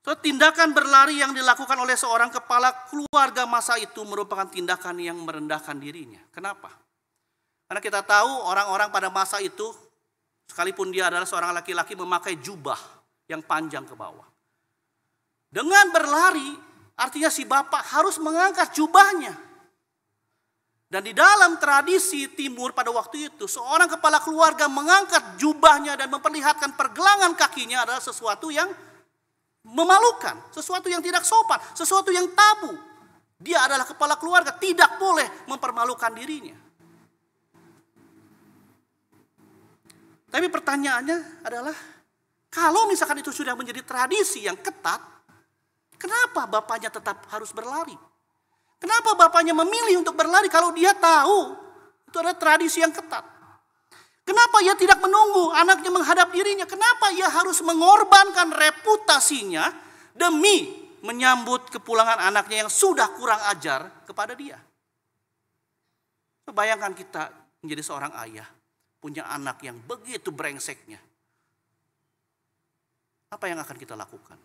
So, tindakan berlari yang dilakukan oleh seorang kepala keluarga masa itu merupakan tindakan yang merendahkan dirinya. Kenapa? Karena kita tahu orang-orang pada masa itu, sekalipun dia adalah seorang laki-laki, memakai jubah yang panjang ke bawah. Dengan berlari, artinya si bapak harus mengangkat jubahnya. Dan di dalam tradisi timur pada waktu itu, seorang kepala keluarga mengangkat jubahnya dan memperlihatkan pergelangan kakinya adalah sesuatu yang memalukan, sesuatu yang tidak sopan, sesuatu yang tabu. Dia adalah kepala keluarga, tidak boleh mempermalukan dirinya. Tapi pertanyaannya adalah, kalau misalkan itu sudah menjadi tradisi yang ketat, kenapa bapaknya tetap harus berlari? Kenapa bapaknya memilih untuk berlari kalau dia tahu itu adalah tradisi yang ketat? Kenapa ia tidak menunggu anaknya menghadap dirinya? Kenapa ia harus mengorbankan reputasinya demi menyambut kepulangan anaknya yang sudah kurang ajar kepada dia? Bayangkan kita menjadi seorang ayah, punya anak yang begitu brengseknya. Apa yang akan kita lakukan?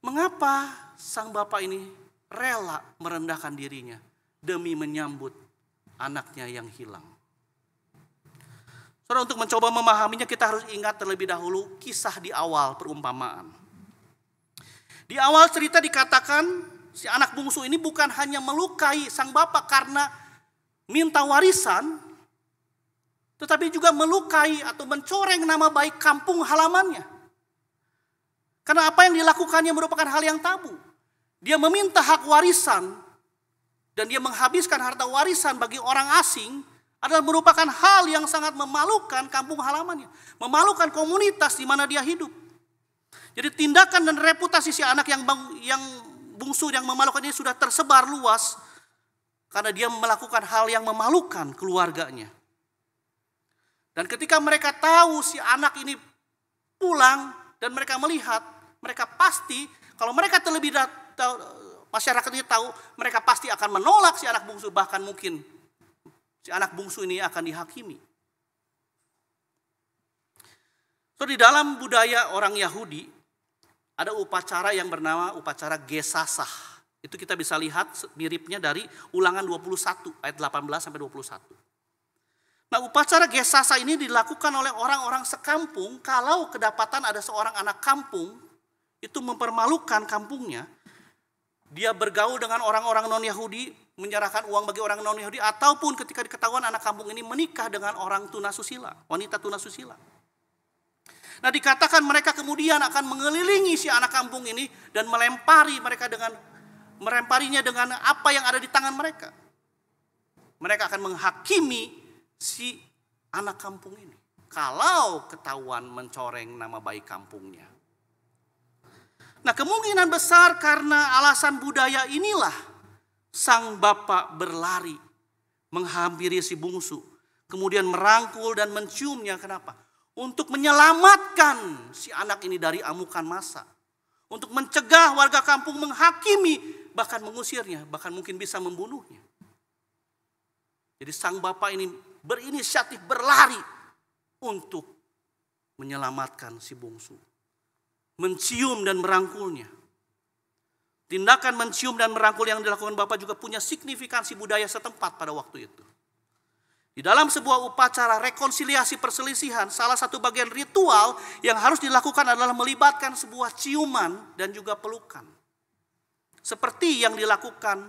Mengapa sang bapak ini rela merendahkan dirinya demi menyambut anaknya yang hilang? Saudara, untuk mencoba memahaminya kita harus ingat terlebih dahulu kisah di awal perumpamaan. Di awal cerita dikatakan si anak bungsu ini bukan hanya melukai sang bapak karena minta warisan, tetapi juga melukai atau mencoreng nama baik kampung halamannya. Karena apa yang dilakukannya merupakan hal yang tabu. Dia meminta hak warisan dan dia menghabiskan harta warisan bagi orang asing adalah merupakan hal yang sangat memalukan kampung halamannya. Memalukan komunitas di mana dia hidup. Jadi tindakan dan reputasi si anak yang bungsu yang memalukan ini sudah tersebar luas karena dia melakukan hal yang memalukan keluarganya. Dan ketika mereka tahu si anak ini pulang dan mereka melihat, mereka pasti, kalau mereka terlebih dahulu, masyarakat ini tahu, mereka pasti akan menolak si anak bungsu, bahkan mungkin si anak bungsu ini akan dihakimi. So, di dalam budaya orang Yahudi, ada upacara yang bernama upacara gesasah. Itu kita bisa lihat miripnya dari Ulangan 21 ayat 18 sampai 21. Nah, upacara gesasa ini dilakukan oleh orang-orang sekampung kalau kedapatan ada seorang anak kampung itu mempermalukan kampungnya. Dia bergaul dengan orang-orang non-Yahudi, menyerahkan uang bagi orang non-Yahudi, ataupun ketika diketahuan anak kampung ini menikah dengan orang tunasusila, wanita tunasusila. Nah, dikatakan mereka kemudian akan mengelilingi si anak kampung ini dan melemparinya dengan apa yang ada di tangan mereka. Mereka akan menghakimi si anak kampung ini kalau ketahuan mencoreng nama baik kampungnya. Nah, kemungkinan besar karena alasan budaya inilah sang bapak berlari menghampiri si bungsu, kemudian merangkul dan menciumnya. Kenapa? Untuk menyelamatkan si anak ini dari amukan massa, untuk mencegah warga kampung menghakimi, bahkan mengusirnya, bahkan mungkin bisa membunuhnya. Jadi sang bapak ini berinisiatif berlari untuk menyelamatkan si bungsu. Mencium dan merangkulnya. Tindakan mencium dan merangkul yang dilakukan bapak juga punya signifikansi budaya setempat pada waktu itu. Di dalam sebuah upacara rekonsiliasi perselisihan, salah satu bagian ritual yang harus dilakukan adalah melibatkan sebuah ciuman dan juga pelukan. Seperti yang dilakukan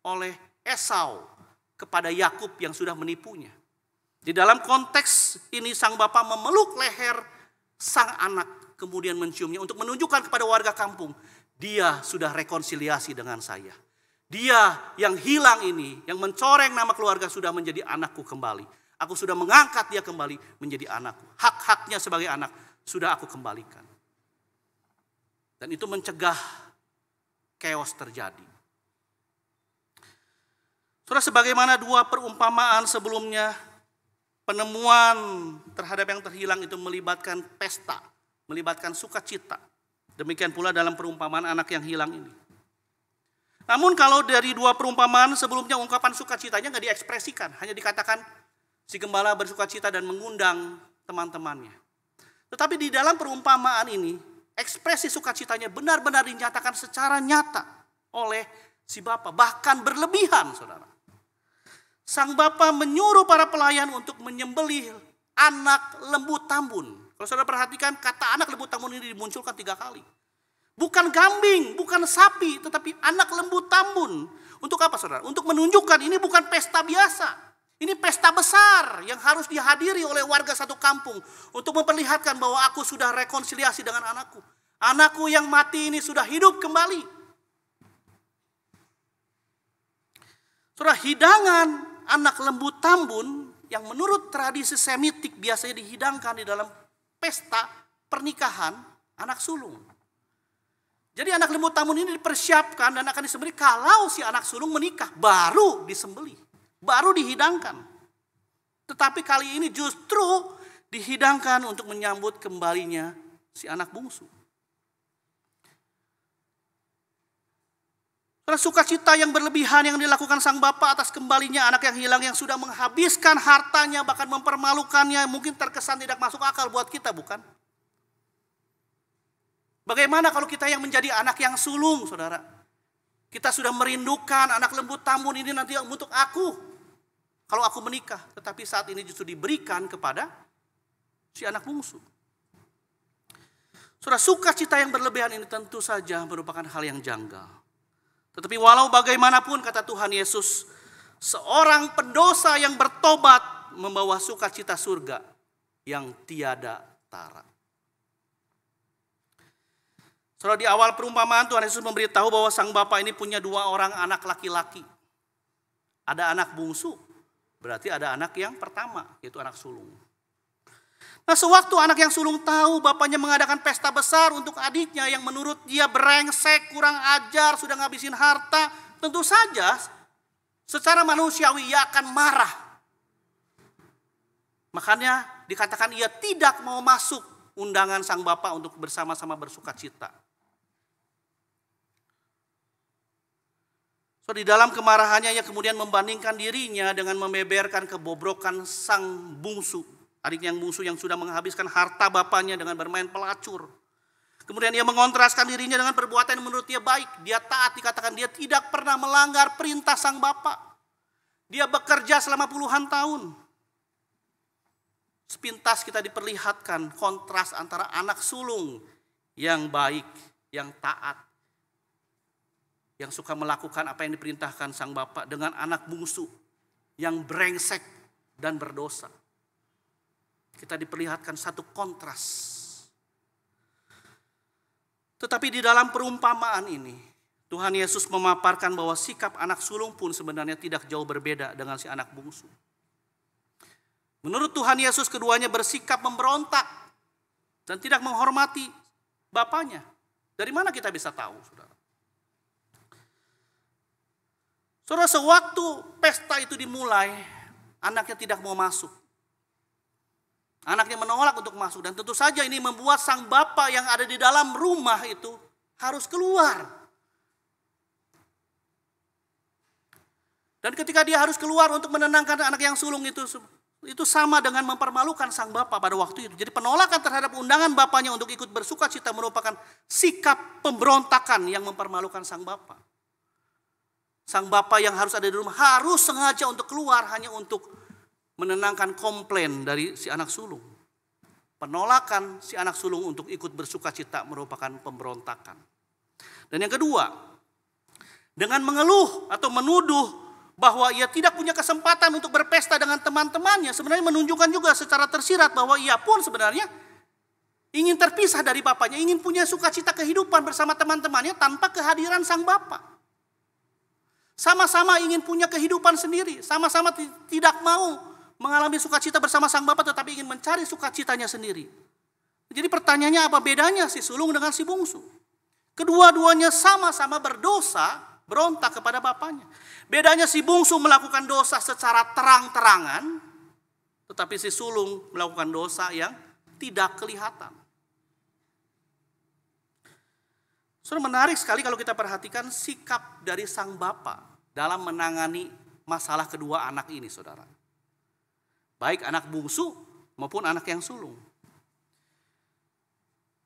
oleh Esau kepada Yakub yang sudah menipunya. Di dalam konteks ini sang bapak memeluk leher sang anak kemudian menciumnya untuk menunjukkan kepada warga kampung, dia sudah rekonsiliasi dengan saya. Dia yang hilang ini, yang mencoreng nama keluarga sudah menjadi anakku kembali. Aku sudah mengangkat dia kembali menjadi anakku. Hak-haknya sebagai anak sudah aku kembalikan. Dan itu mencegah chaos terjadi. Saudara, sebagaimana dua perumpamaan sebelumnya, penemuan terhadap yang terhilang itu melibatkan pesta, melibatkan sukacita. Demikian pula dalam perumpamaan anak yang hilang ini. Namun kalau dari dua perumpamaan sebelumnya ungkapan sukacitanya nggak diekspresikan, hanya dikatakan si gembala bersukacita dan mengundang teman-temannya. Tetapi di dalam perumpamaan ini, ekspresi sukacitanya benar-benar dinyatakan secara nyata oleh si bapak, bahkan berlebihan, saudara. Sang bapak menyuruh para pelayan untuk menyembelih anak lembu tambun. Kalau saudara perhatikan, kata anak lembu tambun ini dimunculkan 3 kali. Bukan kambing, bukan sapi, tetapi anak lembu tambun. Untuk apa, saudara? Untuk menunjukkan ini bukan pesta biasa. Ini pesta besar yang harus dihadiri oleh warga satu kampung. Untuk memperlihatkan bahwa aku sudah rekonsiliasi dengan anakku. Anakku yang mati ini sudah hidup kembali. Saudara, hidangan anak lembu tambun yang menurut tradisi Semitik biasanya dihidangkan di dalam pesta pernikahan anak sulung. Jadi anak lembu tambun ini dipersiapkan dan akan disembelih kalau si anak sulung menikah, baru disembelih, baru dihidangkan. Tetapi kali ini justru dihidangkan untuk menyambut kembalinya si anak bungsu. Sukacita yang berlebihan yang dilakukan sang bapak atas kembalinya anak yang hilang, yang sudah menghabiskan hartanya, bahkan mempermalukannya, mungkin terkesan tidak masuk akal buat kita, bukan? Bagaimana kalau kita yang menjadi anak yang sulung, saudara? Kita sudah merindukan anak lembu tambun ini nanti untuk aku, kalau aku menikah. Tetapi saat ini justru diberikan kepada si anak bungsu. Saudara, sukacita yang berlebihan ini tentu saja merupakan hal yang janggal. Tetapi walau bagaimanapun, kata Tuhan Yesus, seorang pendosa yang bertobat membawa sukacita surga yang tiada tara. Saudara, di awal perumpamaan Tuhan Yesus memberitahu bahwa sang bapak ini punya 2 orang anak laki-laki. Ada anak bungsu, berarti ada anak yang pertama, yaitu anak sulung. Nah, sewaktu anak yang sulung tahu bapaknya mengadakan pesta besar untuk adiknya yang menurut dia brengsek, kurang ajar, sudah ngabisin harta, tentu saja secara manusiawi ia akan marah. Makanya dikatakan ia tidak mau masuk undangan sang bapak untuk bersama-sama bersukacita. So, di dalam kemarahannya ia kemudian membandingkan dirinya dengan membeberkan kebobrokan sang bungsu. Adik yang bungsu yang sudah menghabiskan harta bapaknya dengan bermain pelacur. Kemudian ia mengontraskan dirinya dengan perbuatan yang menurut dia baik. Dia taat, dikatakan dia tidak pernah melanggar perintah sang bapak. Dia bekerja selama puluhan tahun. sepintas kita diperlihatkan kontras antara anak sulung yang baik, yang taat, yang suka melakukan apa yang diperintahkan sang bapak, dengan anak bungsu yang brengsek dan berdosa. Kita diperlihatkan satu kontras. Tetapi di dalam perumpamaan ini, Tuhan Yesus memaparkan bahwa sikap anak sulung pun sebenarnya tidak jauh berbeda dengan si anak bungsu. Menurut Tuhan Yesus, keduanya bersikap memberontak dan tidak menghormati bapaknya. Dari mana kita bisa tahu, saudara? Saudara, sewaktu pesta itu dimulai, anaknya tidak mau masuk. Anaknya menolak untuk masuk, dan tentu saja ini membuat sang bapak yang ada di dalam rumah itu harus keluar. Dan ketika dia harus keluar untuk menenangkan anak yang sulung itu sama dengan mempermalukan sang bapak pada waktu itu. Jadi penolakan terhadap undangan bapaknya untuk ikut bersuka cita merupakan sikap pemberontakan yang mempermalukan sang bapak. Sang bapak yang harus ada di rumah harus sengaja untuk keluar hanya untuk menenangkan komplain dari si anak sulung. Penolakan si anak sulung untuk ikut bersuka cita merupakan pemberontakan. Dan yang kedua, dengan mengeluh atau menuduh bahwa ia tidak punya kesempatan untuk berpesta dengan teman-temannya, sebenarnya menunjukkan juga secara tersirat bahwa ia pun sebenarnya ingin terpisah dari bapaknya, ingin punya sukacita kehidupan bersama teman-temannya tanpa kehadiran sang bapak. Sama-sama ingin punya kehidupan sendiri, sama-sama tidak mau mengalami sukacita bersama sang bapak, tetapi ingin mencari sukacitanya sendiri. Jadi pertanyaannya, apa bedanya si sulung dengan si bungsu? Kedua-duanya sama-sama berdosa, berontak kepada bapaknya. Bedanya si bungsu melakukan dosa secara terang-terangan, tetapi si sulung melakukan dosa yang tidak kelihatan. Saudara, menarik sekali kalau kita perhatikan sikap dari sang bapak dalam menangani masalah kedua anak ini, saudara. Baik anak bungsu maupun anak yang sulung.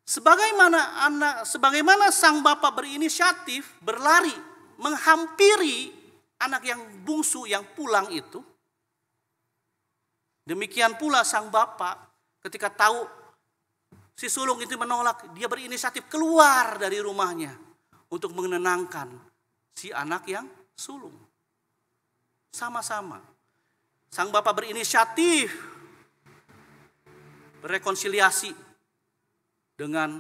Sebagaimana sang bapak berinisiatif berlari menghampiri anak yang bungsu yang pulang itu, demikian pula sang bapak ketika tahu si sulung itu menolak, dia berinisiatif keluar dari rumahnya untuk menenangkan si anak yang sulung. Sama-sama sang bapak berinisiatif berrekonsiliasi dengan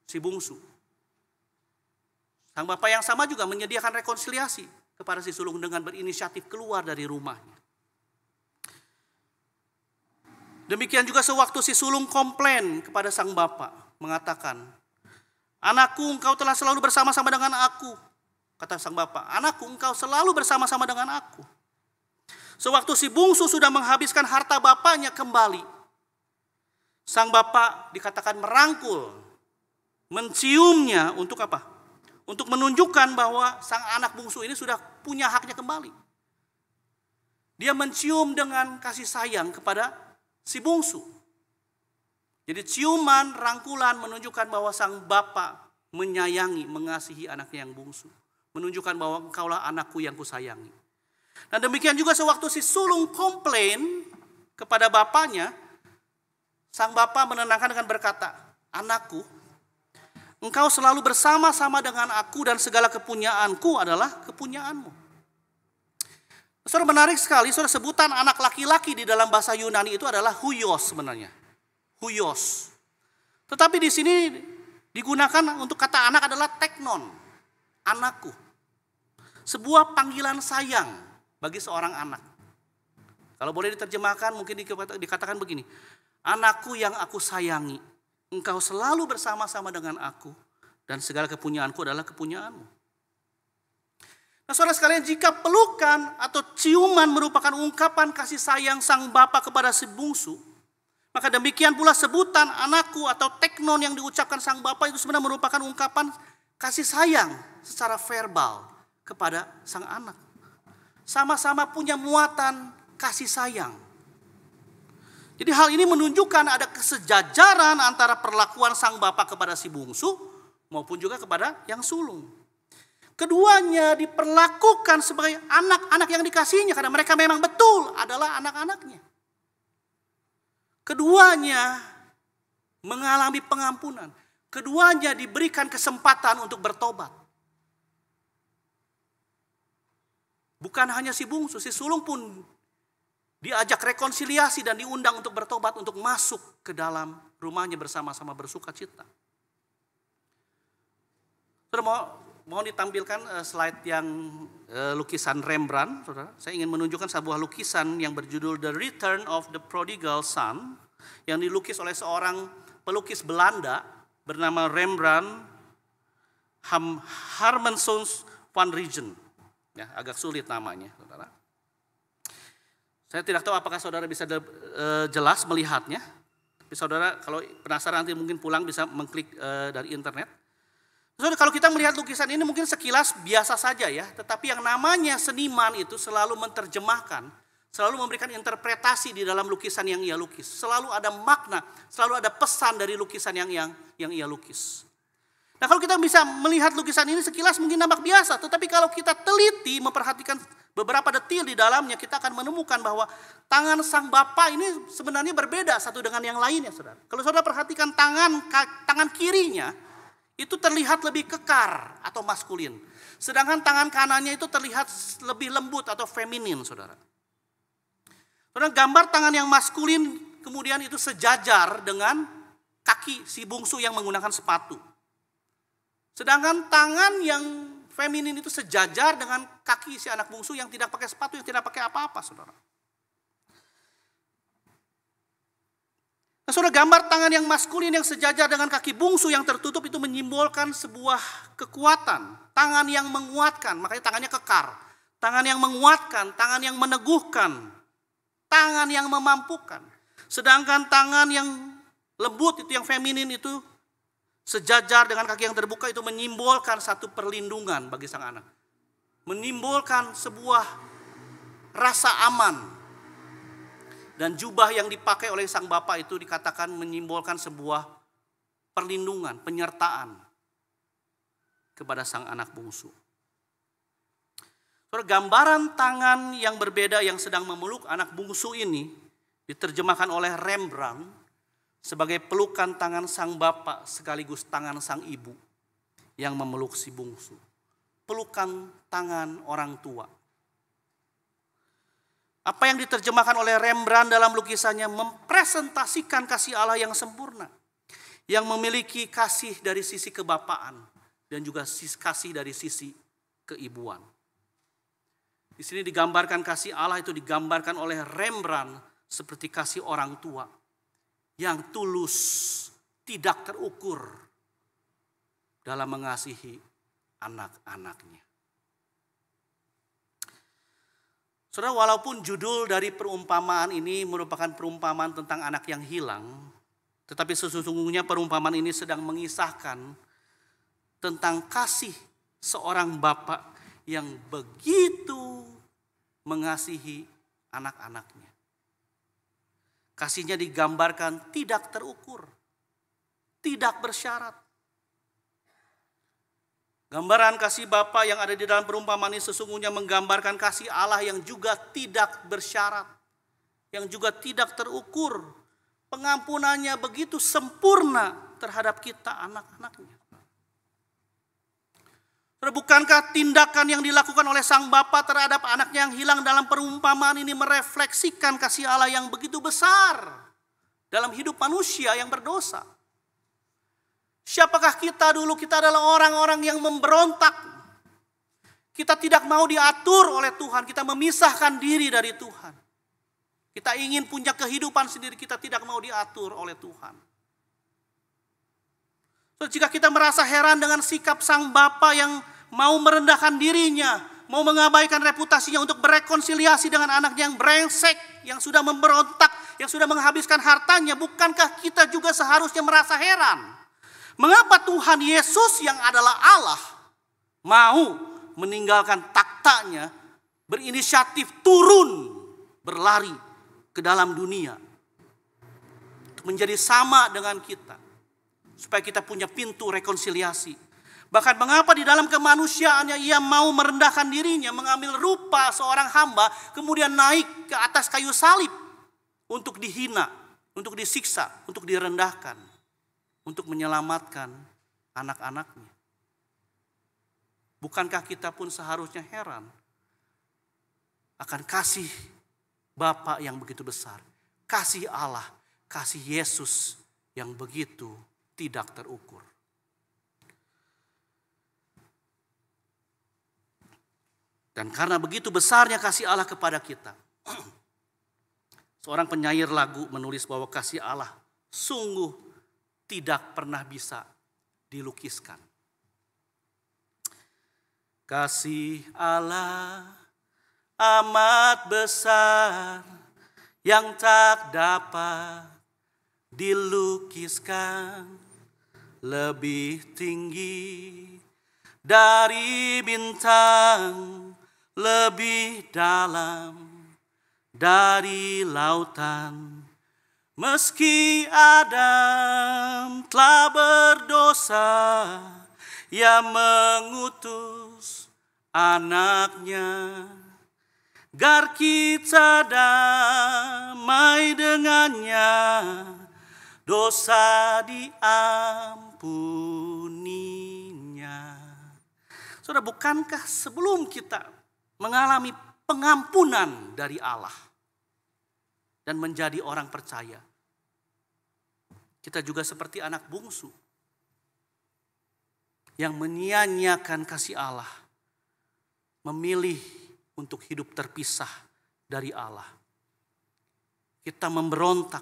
si bungsu. Sang bapak yang sama juga menyediakan rekonsiliasi kepada si sulung dengan berinisiatif keluar dari rumahnya. Demikian juga sewaktu si sulung komplain kepada sang bapak, mengatakan, "Anakku, engkau telah selalu bersama-sama dengan aku." Kata sang bapak, "Anakku, engkau selalu bersama-sama dengan aku." Sewaktu si bungsu sudah menghabiskan harta bapaknya kembali, sang bapak dikatakan merangkul, menciumnya untuk apa? Untuk menunjukkan bahwa sang anak bungsu ini sudah punya haknya kembali. Dia mencium dengan kasih sayang kepada si bungsu. Jadi ciuman, rangkulan menunjukkan bahwa sang bapak menyayangi, mengasihi anaknya yang bungsu. Menunjukkan bahwa engkaulah anakku yang kusayangi. Dan demikian juga sewaktu si sulung komplain kepada bapaknya, sang bapak menenangkan dengan berkata, "Anakku, engkau selalu bersama-sama dengan aku dan segala kepunyaanku adalah kepunyaanmu." Saudara, menarik sekali, saudara, sebutan anak laki-laki di dalam bahasa Yunani itu adalah huios sebenarnya. Huios. Tetapi di sini digunakan untuk kata anak adalah teknon, anakku. Sebuah panggilan sayang bagi seorang anak. Kalau boleh diterjemahkan mungkin dikatakan begini, "Anakku yang aku sayangi, engkau selalu bersama-sama dengan aku dan segala kepunyaanku adalah kepunyaanmu." Nah, saudara sekalian, jika pelukan atau ciuman merupakan ungkapan kasih sayang sang bapak kepada si bungsu, maka demikian pula sebutan anakku atau teknon yang diucapkan sang bapak itu sebenarnya merupakan ungkapan kasih sayang secara verbal kepada sang anak. Sama-sama punya muatan kasih sayang. Jadi hal ini menunjukkan ada kesejajaran antara perlakuan sang bapak kepada si bungsu maupun juga kepada yang sulung. Keduanya diperlakukan sebagai anak-anak yang dikasihinya karena mereka memang betul adalah anak-anaknya. Keduanya mengalami pengampunan. Keduanya diberikan kesempatan untuk bertobat. Bukan hanya si bungsu, si sulung pun diajak rekonsiliasi dan diundang untuk bertobat, untuk masuk ke dalam rumahnya bersama-sama bersuka cita. Saudara, mohon ditampilkan slide yang lukisan Rembrandt. Saudara, saya ingin menunjukkan sebuah lukisan yang berjudul The Return of the Prodigal Son, yang dilukis oleh seorang pelukis Belanda bernama Rembrandt Hermanson van Rijn. Ya, agak sulit namanya, saudara. Saya tidak tahu apakah saudara bisa jelas melihatnya. Tapi saudara kalau penasaran nanti mungkin pulang bisa mengklik dari internet. Saudara, kalau kita melihat lukisan ini mungkin sekilas biasa saja ya. Tetapi yang namanya seniman itu selalu menerjemahkan, selalu memberikan interpretasi di dalam lukisan yang ia lukis. Selalu ada makna, selalu ada pesan dari lukisan yang ia lukis. Nah, kalau kita bisa melihat lukisan ini sekilas mungkin nampak biasa. Tetapi kalau kita teliti memperhatikan beberapa detil di dalamnya, kita akan menemukan bahwa tangan sang Bapa ini sebenarnya berbeda satu dengan yang lainnya, saudara. Kalau saudara perhatikan tangan kirinya, itu terlihat lebih kekar atau maskulin. Sedangkan tangan kanannya itu terlihat lebih lembut atau feminin, saudara. Saudara, gambar tangan yang maskulin kemudian itu sejajar dengan kaki si bungsu yang menggunakan sepatu. Sedangkan tangan yang feminin itu sejajar dengan kaki si anak bungsu yang tidak pakai sepatu, yang tidak pakai apa-apa, saudara. Nah, saudara, gambar tangan yang maskulin yang sejajar dengan kaki bungsu yang tertutup itu menyimbolkan sebuah kekuatan. Tangan yang menguatkan, makanya tangannya kekar. Tangan yang menguatkan, tangan yang meneguhkan, tangan yang memampukan. Sedangkan tangan yang lembut itu, yang feminin itu, sejajar dengan kaki yang terbuka itu menyimbolkan satu perlindungan bagi sang anak. Menimbulkan sebuah rasa aman. Dan jubah yang dipakai oleh sang Bapa itu dikatakan menyimbolkan sebuah perlindungan, penyertaan kepada sang anak bungsu. Gambaran tangan yang berbeda yang sedang memeluk anak bungsu ini diterjemahkan oleh Rembrandt sebagai pelukan tangan sang Bapa sekaligus tangan sang ibu yang memeluk si bungsu. Pelukan tangan orang tua. Apa yang diterjemahkan oleh Rembrandt dalam lukisannya mempresentasikan kasih Allah yang sempurna. Yang memiliki kasih dari sisi kebapaan dan juga kasih dari sisi keibuan. Di sini digambarkan kasih Allah itu digambarkan oleh Rembrandt seperti kasih orang tua yang tulus, tidak terukur dalam mengasihi anak-anaknya. Saudara, walaupun judul dari perumpamaan ini merupakan perumpamaan tentang anak yang hilang, tetapi sesungguhnya perumpamaan ini sedang mengisahkan tentang kasih seorang bapa yang begitu mengasihi anak-anaknya. Kasihnya digambarkan tidak terukur, tidak bersyarat. Gambaran kasih Bapa yang ada di dalam perumpamaan ini sesungguhnya menggambarkan kasih Allah yang juga tidak bersyarat, yang juga tidak terukur. Pengampunannya begitu sempurna terhadap kita anak-anaknya. Bukankah tindakan yang dilakukan oleh sang Bapa terhadap anaknya yang hilang dalam perumpamaan ini merefleksikan kasih Allah yang begitu besar dalam hidup manusia yang berdosa? Siapakah kita dulu? Kita adalah orang-orang yang memberontak. Kita tidak mau diatur oleh Tuhan. Kita memisahkan diri dari Tuhan. Kita ingin punya kehidupan sendiri. Kita tidak mau diatur oleh Tuhan. So, jika kita merasa heran dengan sikap sang Bapa yang mau merendahkan dirinya, mau mengabaikan reputasinya untuk berrekonsiliasi dengan anaknya yang brengsek, yang sudah memberontak, yang sudah menghabiskan hartanya, bukankah kita juga seharusnya merasa heran? Mengapa Tuhan Yesus yang adalah Allah mau meninggalkan taktanya, berinisiatif turun, berlari ke dalam dunia untuk menjadi sama dengan kita, supaya kita punya pintu rekonsiliasi. Bahkan mengapa di dalam kemanusiaannya ia mau merendahkan dirinya, mengambil rupa seorang hamba, kemudian naik ke atas kayu salib untuk dihina, untuk disiksa, untuk direndahkan, untuk menyelamatkan anak-anaknya. Bukankah kita pun seharusnya heran akan kasih Bapa yang begitu besar, kasih Allah, kasih Yesus yang begitu tidak terukur. Dan karena begitu besarnya kasih Allah kepada kita, seorang penyair lagu menulis bahwa kasih Allah sungguh tidak pernah bisa dilukiskan. Kasih Allah amat besar yang tak dapat dilukiskan, lebih tinggi dari bintang, lebih dalam dari lautan. Meski Adam telah berdosa, Ia mengutus anaknya, agar kita damai dengannya, dosa diampuninya. Saudara, bukankah sebelum kita mengalami pengampunan dari Allah dan menjadi orang percaya, kita juga seperti anak bungsu yang menyia-nyiakan kasih Allah, memilih untuk hidup terpisah dari Allah. Kita memberontak,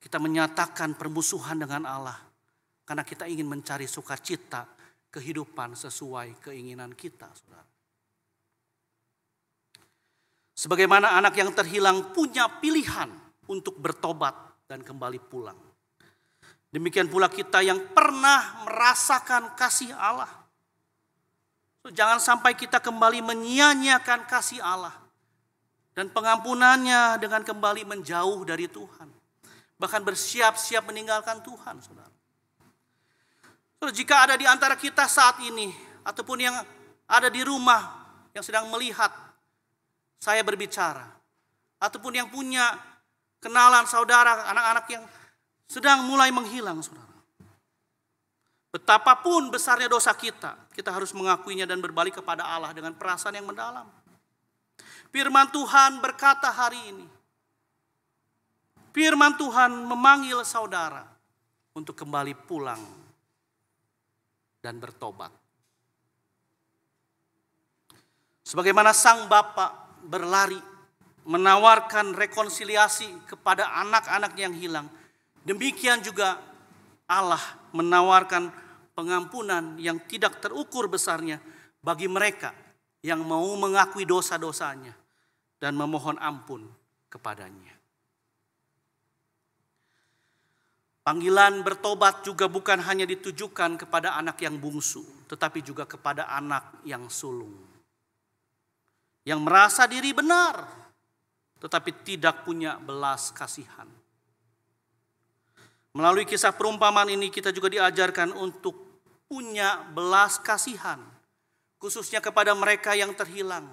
kita menyatakan permusuhan dengan Allah karena kita ingin mencari sukacita kehidupan sesuai keinginan kita, saudara. Sebagaimana anak yang terhilang punya pilihan untuk bertobat dan kembali pulang, demikian pula kita yang pernah merasakan kasih Allah. Jangan sampai kita kembali menyia-nyiakan kasih Allah dan pengampunannya dengan kembali menjauh dari Tuhan, bahkan bersiap-siap meninggalkan Tuhan, saudara. Jika ada di antara kita saat ini, ataupun yang ada di rumah yang sedang melihat saya berbicara, ataupun yang punya kenalan saudara, anak-anak yang sedang mulai menghilang, saudara. Betapapun besarnya dosa kita, kita harus mengakuinya dan berbalik kepada Allah dengan perasaan yang mendalam. Firman Tuhan berkata hari ini, firman Tuhan memanggil saudara untuk kembali pulang dan bertobat. Sebagaimana sang Bapa berlari menawarkan rekonsiliasi kepada anak-anak yang hilang, demikian juga Allah menawarkan pengampunan yang tidak terukur besarnya bagi mereka yang mau mengakui dosa-dosanya dan memohon ampun kepadanya. Panggilan bertobat juga bukan hanya ditujukan kepada anak yang bungsu, tetapi juga kepada anak yang sulung, yang merasa diri benar, tetapi tidak punya belas kasihan. Melalui kisah perumpamaan ini kita juga diajarkan untuk punya belas kasihan, khususnya kepada mereka yang terhilang,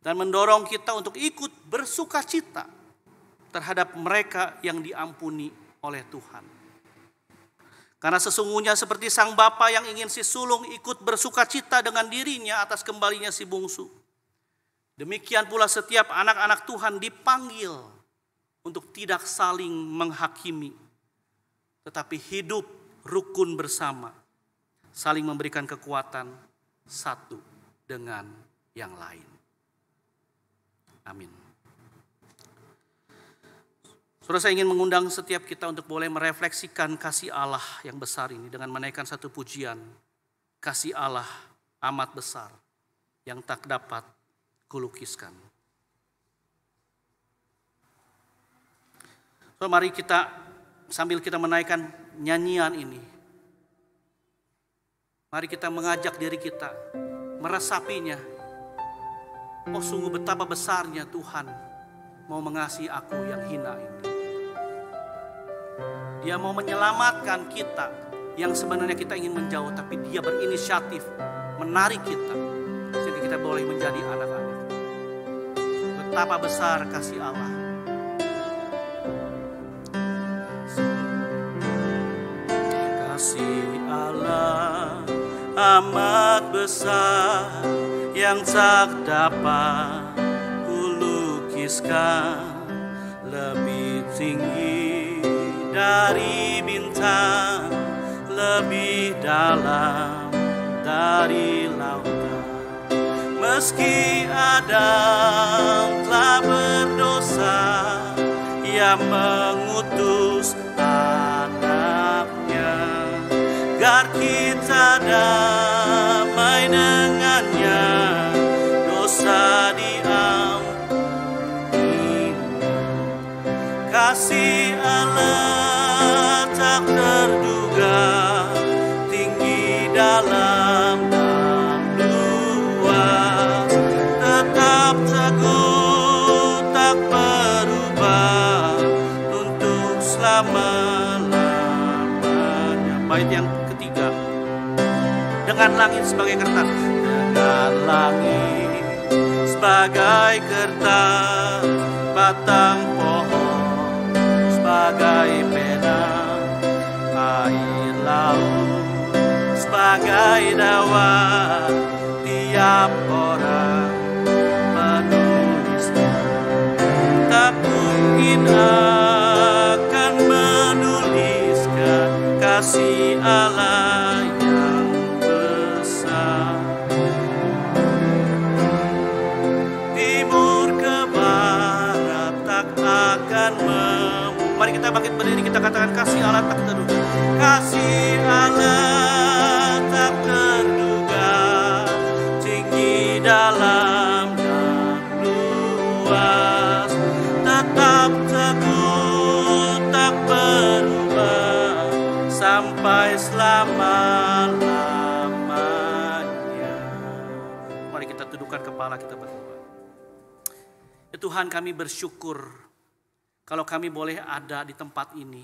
dan mendorong kita untuk ikut bersukacita terhadap mereka yang diampuni oleh Tuhan. Karena sesungguhnya seperti sang Bapa yang ingin si sulung ikut bersukacita dengan dirinya atas kembalinya si bungsu, demikian pula setiap anak-anak Tuhan dipanggil untuk tidak saling menghakimi, tetapi hidup rukun bersama, saling memberikan kekuatan satu dengan yang lain. Amin. Saudara, saya ingin mengundang setiap kita untuk boleh merefleksikan kasih Allah yang besar ini dengan menaikkan satu pujian, kasih Allah amat besar yang tak dapat kulukiskan. So, mari kita sambil kita menaikkan nyanyian ini, mari kita mengajak diri kita meresapinya. Oh, sungguh betapa besarnya Tuhan mau mengasihi aku yang hina ini. Dia mau menyelamatkan kita yang sebenarnya kita ingin menjauh, tapi Dia berinisiatif menarik kita sehingga kita boleh menjadi anak-anak. Betapa besar kasih Allah. amat besar yang tak dapat kulukiskan, lebih tinggi dari bintang, lebih dalam dari lautan. Meski Adam telah berdosa, Ia mengutus anaknya, agar kita damai dengannya, dosa diampuni. Kasih Allah tak terduga, tinggi dalam dan luas, tetap teguh tak berubah untuk selama-lamanya. Bait yang ketiga, dengan langit sebagai kertas, dengan langit sebagai kertas, batang pohon sebagai pena, air laut sebagai dawa, tiap orang menulisnya. Tak mungkin akan menuliskan kasih Allah yang besar. Timur ke barat tak akan Mari kita bangkit berdiri, kita katakan kasih Allah tak terduga. Kasih Allah tak terduga, tinggi dalam dan luas, tetap teguh tak berubah sampai selama-lamanya. Mari kita tundukkan kepala kita berdoa. Ya Tuhan, kami bersyukur kalau kami boleh ada di tempat ini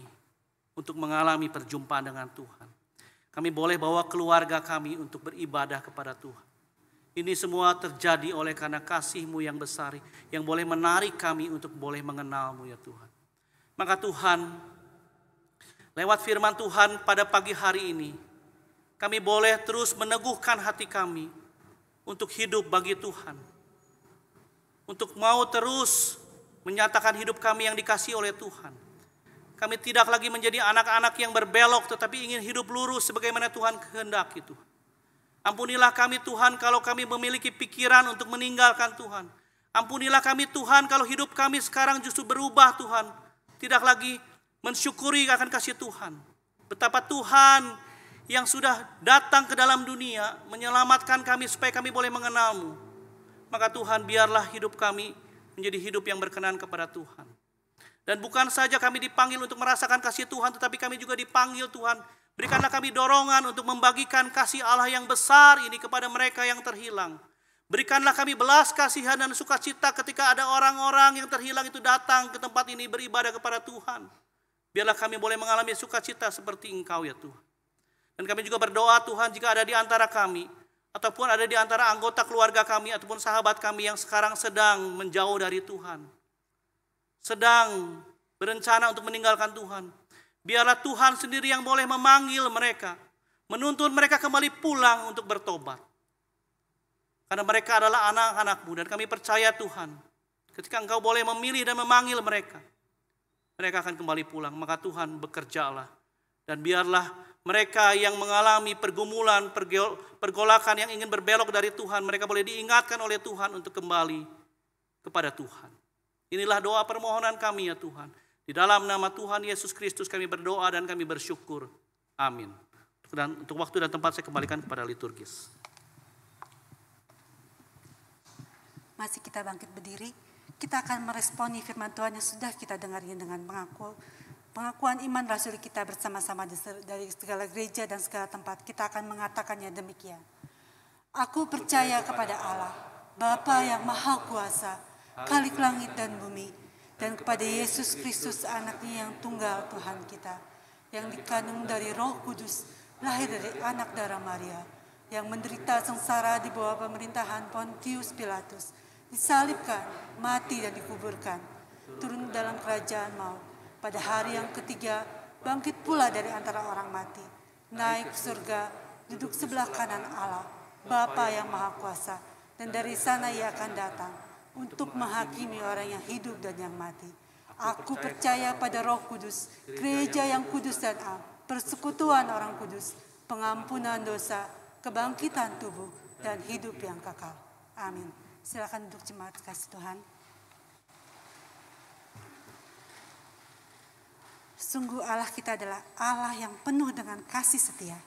untuk mengalami perjumpaan dengan Tuhan. Kami boleh bawa keluarga kami untuk beribadah kepada Tuhan. Ini semua terjadi oleh karena kasih-Mu yang besar, yang boleh menarik kami untuk boleh mengenal-Mu ya Tuhan. Maka Tuhan, lewat firman Tuhan pada pagi hari ini, kami boleh terus meneguhkan hati kami untuk hidup bagi Tuhan. Untuk mau terus menyatakan hidup kami yang dikasihi oleh Tuhan. Kami tidak lagi menjadi anak-anak yang berbelok, tetapi ingin hidup lurus sebagaimana Tuhan kehendaki Tuhan. Ampunilah kami Tuhan kalau kami memiliki pikiran untuk meninggalkan Tuhan. Ampunilah kami Tuhan kalau hidup kami sekarang justru berubah Tuhan. Tidak lagi mensyukuri akan kasih Tuhan. Betapa Tuhan yang sudah datang ke dalam dunia menyelamatkan kami supaya kami boleh mengenal-Mu. Maka Tuhan, biarlah hidup kami menjadi hidup yang berkenan kepada Tuhan. Dan bukan saja kami dipanggil untuk merasakan kasih Tuhan, tetapi kami juga dipanggil Tuhan, berikanlah kami dorongan untuk membagikan kasih Allah yang besar ini kepada mereka yang terhilang. Berikanlah kami belas kasihan dan sukacita ketika ada orang-orang yang terhilang itu datang ke tempat ini beribadah kepada Tuhan. Biarlah kami boleh mengalami sukacita seperti Engkau ya Tuhan. Dan kami juga berdoa Tuhan, jika ada di antara kami, ataupun ada di antara anggota keluarga kami ataupun sahabat kami yang sekarang sedang menjauh dari Tuhan, sedang berencana untuk meninggalkan Tuhan, biarlah Tuhan sendiri yang boleh memanggil mereka, menuntun mereka kembali pulang untuk bertobat. Karena mereka adalah anak-anak-Mu, dan kami percaya Tuhan, ketika Engkau boleh memilih dan memanggil mereka, mereka akan kembali pulang. Maka Tuhan, bekerjalah, dan biarlah mereka yang mengalami pergumulan, pergolakan yang ingin berbelok dari Tuhan, mereka boleh diingatkan oleh Tuhan untuk kembali kepada Tuhan. Inilah doa permohonan kami ya Tuhan. Di dalam nama Tuhan Yesus Kristus kami berdoa dan kami bersyukur. Amin. Dan untuk waktu dan tempat saya kembalikan kepada liturgis. Masih kita bangkit berdiri, kita akan meresponi firman Tuhan yang sudah kita dengarkan dengan pengakuan iman rasuli kita bersama-sama dari segala gereja dan segala tempat. Kita akan mengatakannya demikian. Aku percaya kepada Allah, Bapa yang Maha Kuasa, Khalik langit dan bumi, dan kepada Yesus Kristus anaknya yang tunggal Tuhan kita, yang dikandung dari Roh Kudus, lahir dari anak darah Maria, yang menderita sengsara di bawah pemerintahan Pontius Pilatus, disalibkan, mati dan dikuburkan, turun dalam kerajaan maut. Pada hari yang ketiga, bangkit pula dari antara orang mati, naik ke surga, duduk sebelah kanan Allah, Bapa yang Maha Kuasa, dan dari sana Ia akan datang untuk menghakimi orang yang hidup dan yang mati. Aku percaya pada Roh Kudus, gereja yang kudus dan am, persekutuan orang kudus, pengampunan dosa, kebangkitan tubuh, dan hidup yang kekal. Amin. Silakan duduk jemaat kasih Tuhan. Sungguh Allah kita adalah Allah yang penuh dengan kasih setia.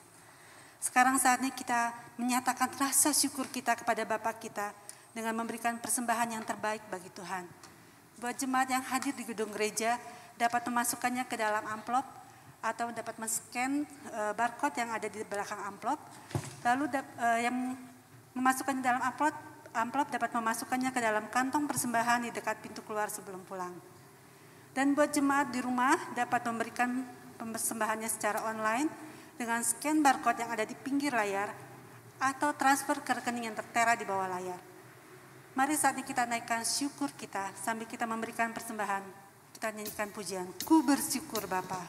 Sekarang saatnya kita menyatakan rasa syukur kita kepada Bapa kita dengan memberikan persembahan yang terbaik bagi Tuhan. Buat jemaat yang hadir di gedung gereja dapat memasukkannya ke dalam amplop atau dapat men-scan barcode yang ada di belakang amplop. Lalu yang memasukkannya dalam amplop dapat memasukkannya ke dalam kantong persembahan di dekat pintu keluar sebelum pulang. Dan buat jemaat di rumah dapat memberikan persembahannya secara online dengan scan barcode yang ada di pinggir layar atau transfer ke rekening yang tertera di bawah layar. Mari saat ini kita naikkan syukur kita sambil kita memberikan persembahan. Kita nyanyikan pujian, Ku bersyukur Bapa.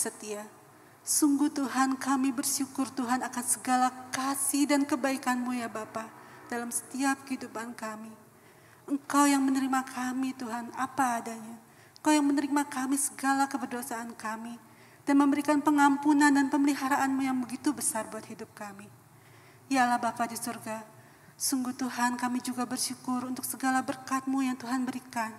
setia. Sungguh Tuhan, kami bersyukur Tuhan akan segala kasih dan kebaikan-Mu ya Bapa dalam setiap kehidupan kami. Engkau yang menerima kami Tuhan apa adanya. Engkau yang menerima kami segala keberdosaan kami dan memberikan pengampunan dan pemeliharaan-Mu yang begitu besar buat hidup kami. Ya Allah Bapa di surga, Sungguh Tuhan, kami juga bersyukur untuk segala berkat-Mu yang Tuhan berikan.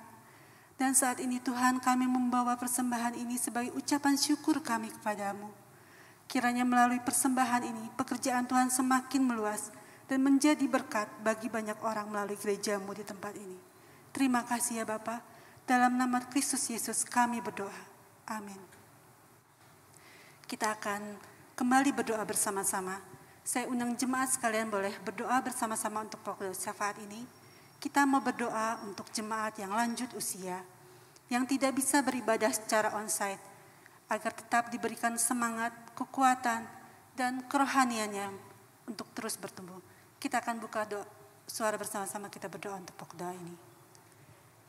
Dan saat ini Tuhan, kami membawa persembahan ini sebagai ucapan syukur kami kepadamu. Kiranya melalui persembahan ini, pekerjaan Tuhan semakin meluas dan menjadi berkat bagi banyak orang melalui gereja-Mu di tempat ini. Terima kasih ya Bapa. Dalam nama Kristus Yesus kami berdoa. Amin. Kita akan kembali berdoa bersama-sama. Saya undang jemaat sekalian boleh berdoa bersama-sama untuk pokok syafaat ini. Kita mau berdoa untuk jemaat yang lanjut usia, yang tidak bisa beribadah secara onsite, agar tetap diberikan semangat, kekuatan, dan kerohaniannya untuk terus bertumbuh. Kita akan buka suara bersama-sama, kita berdoa untuk pokok doa ini.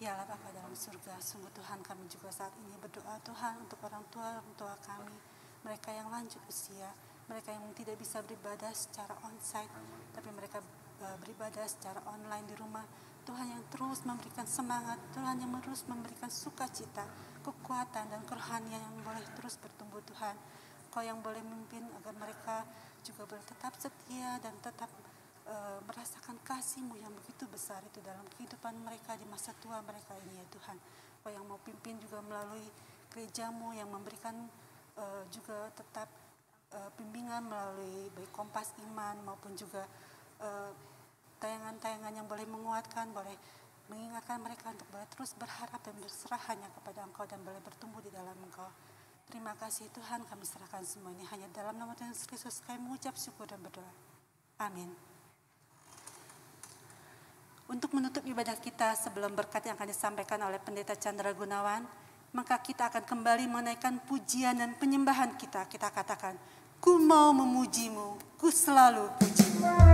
Ya Allah Bapa dalam surga, sungguh Tuhan kami juga saat ini berdoa Tuhan untuk orang tua kami, mereka yang lanjut usia, mereka yang tidak bisa beribadah secara onsite, tapi mereka beribadah secara online di rumah. Tuhan yang terus memberikan semangat, Tuhan yang terus memberikan sukacita, kekuatan dan kerohanian yang boleh terus bertumbuh Tuhan. Kau yang boleh memimpin agar mereka juga boleh tetap setia dan tetap merasakan kasih-Mu yang begitu besar itu dalam kehidupan mereka di masa tua mereka ini ya Tuhan. Kau yang mau pimpin juga melalui gereja-Mu yang memberikan juga tetap bimbingan melalui baik Kompas Iman maupun juga tayangan-tayangan yang boleh menguatkan, boleh mengingatkan mereka untuk boleh terus berharap dan berserah hanya kepada Engkau dan boleh bertumbuh di dalam Engkau. Terima kasih Tuhan, kami serahkan semua ini hanya dalam nama Tuhan Yesus Kristus kami mengucap syukur dan berdoa. Amin. Untuk menutup ibadah kita sebelum berkat yang akan disampaikan oleh Pendeta Chandra Gunawan, maka kita akan kembali menaikkan pujian dan penyembahan kita. Kita katakan, ku mau memuji-Mu, ku selalu puji-Mu.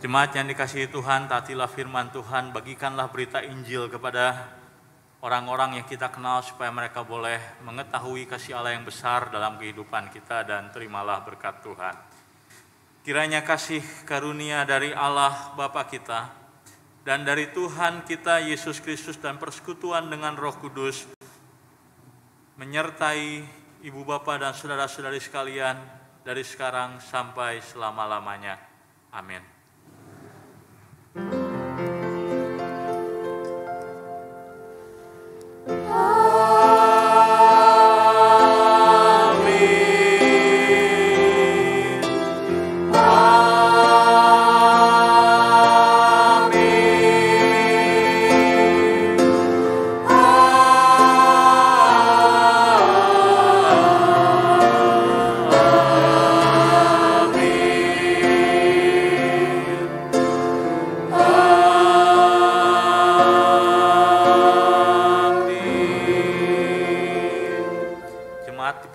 Jemaat yang dikasihi Tuhan, taatilah firman Tuhan, bagikanlah berita Injil kepada orang-orang yang kita kenal supaya mereka boleh mengetahui kasih Allah yang besar dalam kehidupan kita dan terimalah berkat Tuhan. Kiranya kasih karunia dari Allah Bapa kita dan dari Tuhan kita Yesus Kristus dan persekutuan dengan Roh Kudus menyertai Ibu Bapa dan saudara-saudari sekalian dari sekarang sampai selama-lamanya. Amin.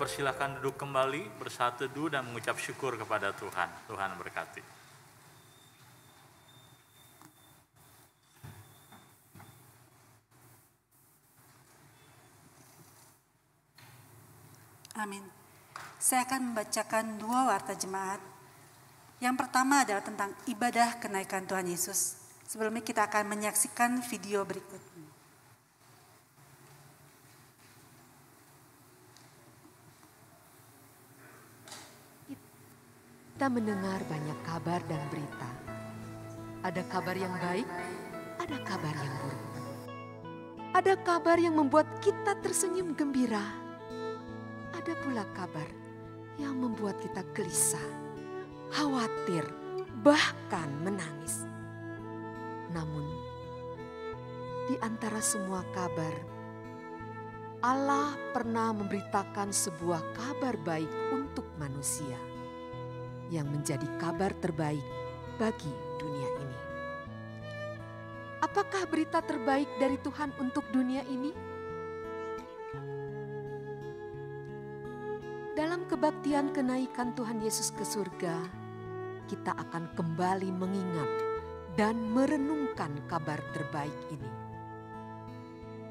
dipersilahkan duduk kembali, bersaat teduh dan mengucap syukur kepada Tuhan. Tuhan berkati. Amin. Saya akan membacakan 2 warta jemaat. Yang pertama adalah tentang ibadah kenaikan Tuhan Yesus. Sebelumnya kita akan menyaksikan video berikut. Kita mendengar banyak kabar dan berita. Ada kabar yang baik, ada kabar yang buruk. Ada kabar yang membuat kita tersenyum gembira. Ada pula kabar yang membuat kita gelisah, khawatir, bahkan menangis. Namun, di antara semua kabar, Allah pernah memberitakan sebuah kabar baik untuk manusia yang menjadi kabar terbaik bagi dunia ini. Apakah berita terbaik dari Tuhan untuk dunia ini? Dalam kebaktian kenaikan Tuhan Yesus ke surga, kita akan kembali mengingat dan merenungkan kabar terbaik ini.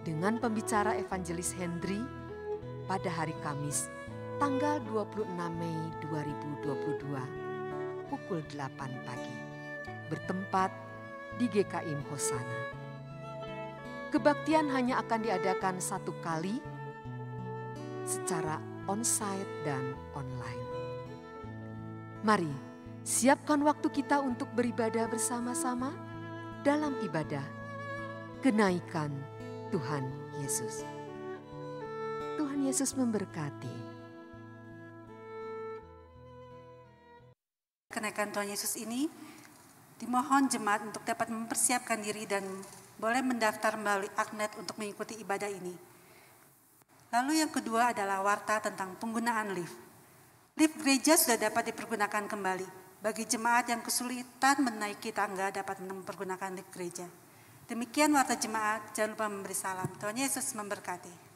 Dengan pembicara Evangelis Hendry pada hari Kamis, tanggal 26 Mei 2022, pukul 8 pagi, bertempat di GKIM Hosana. Kebaktian hanya akan diadakan 1 kali secara onsite dan online. Mari siapkan waktu kita untuk beribadah bersama-sama dalam ibadah kenaikan Tuhan Yesus. Tuhan Yesus memberkati. Kenaikan Tuhan Yesus ini dimohon jemaat untuk dapat mempersiapkan diri dan boleh mendaftar melalui Agnet untuk mengikuti ibadah ini. Lalu yang kedua adalah warta tentang penggunaan lift. Lift gereja sudah dapat dipergunakan kembali. Bagi jemaat yang kesulitan menaiki tangga dapat mempergunakan lift gereja. Demikian warta jemaat, jangan lupa memberi salam. Tuhan Yesus memberkati.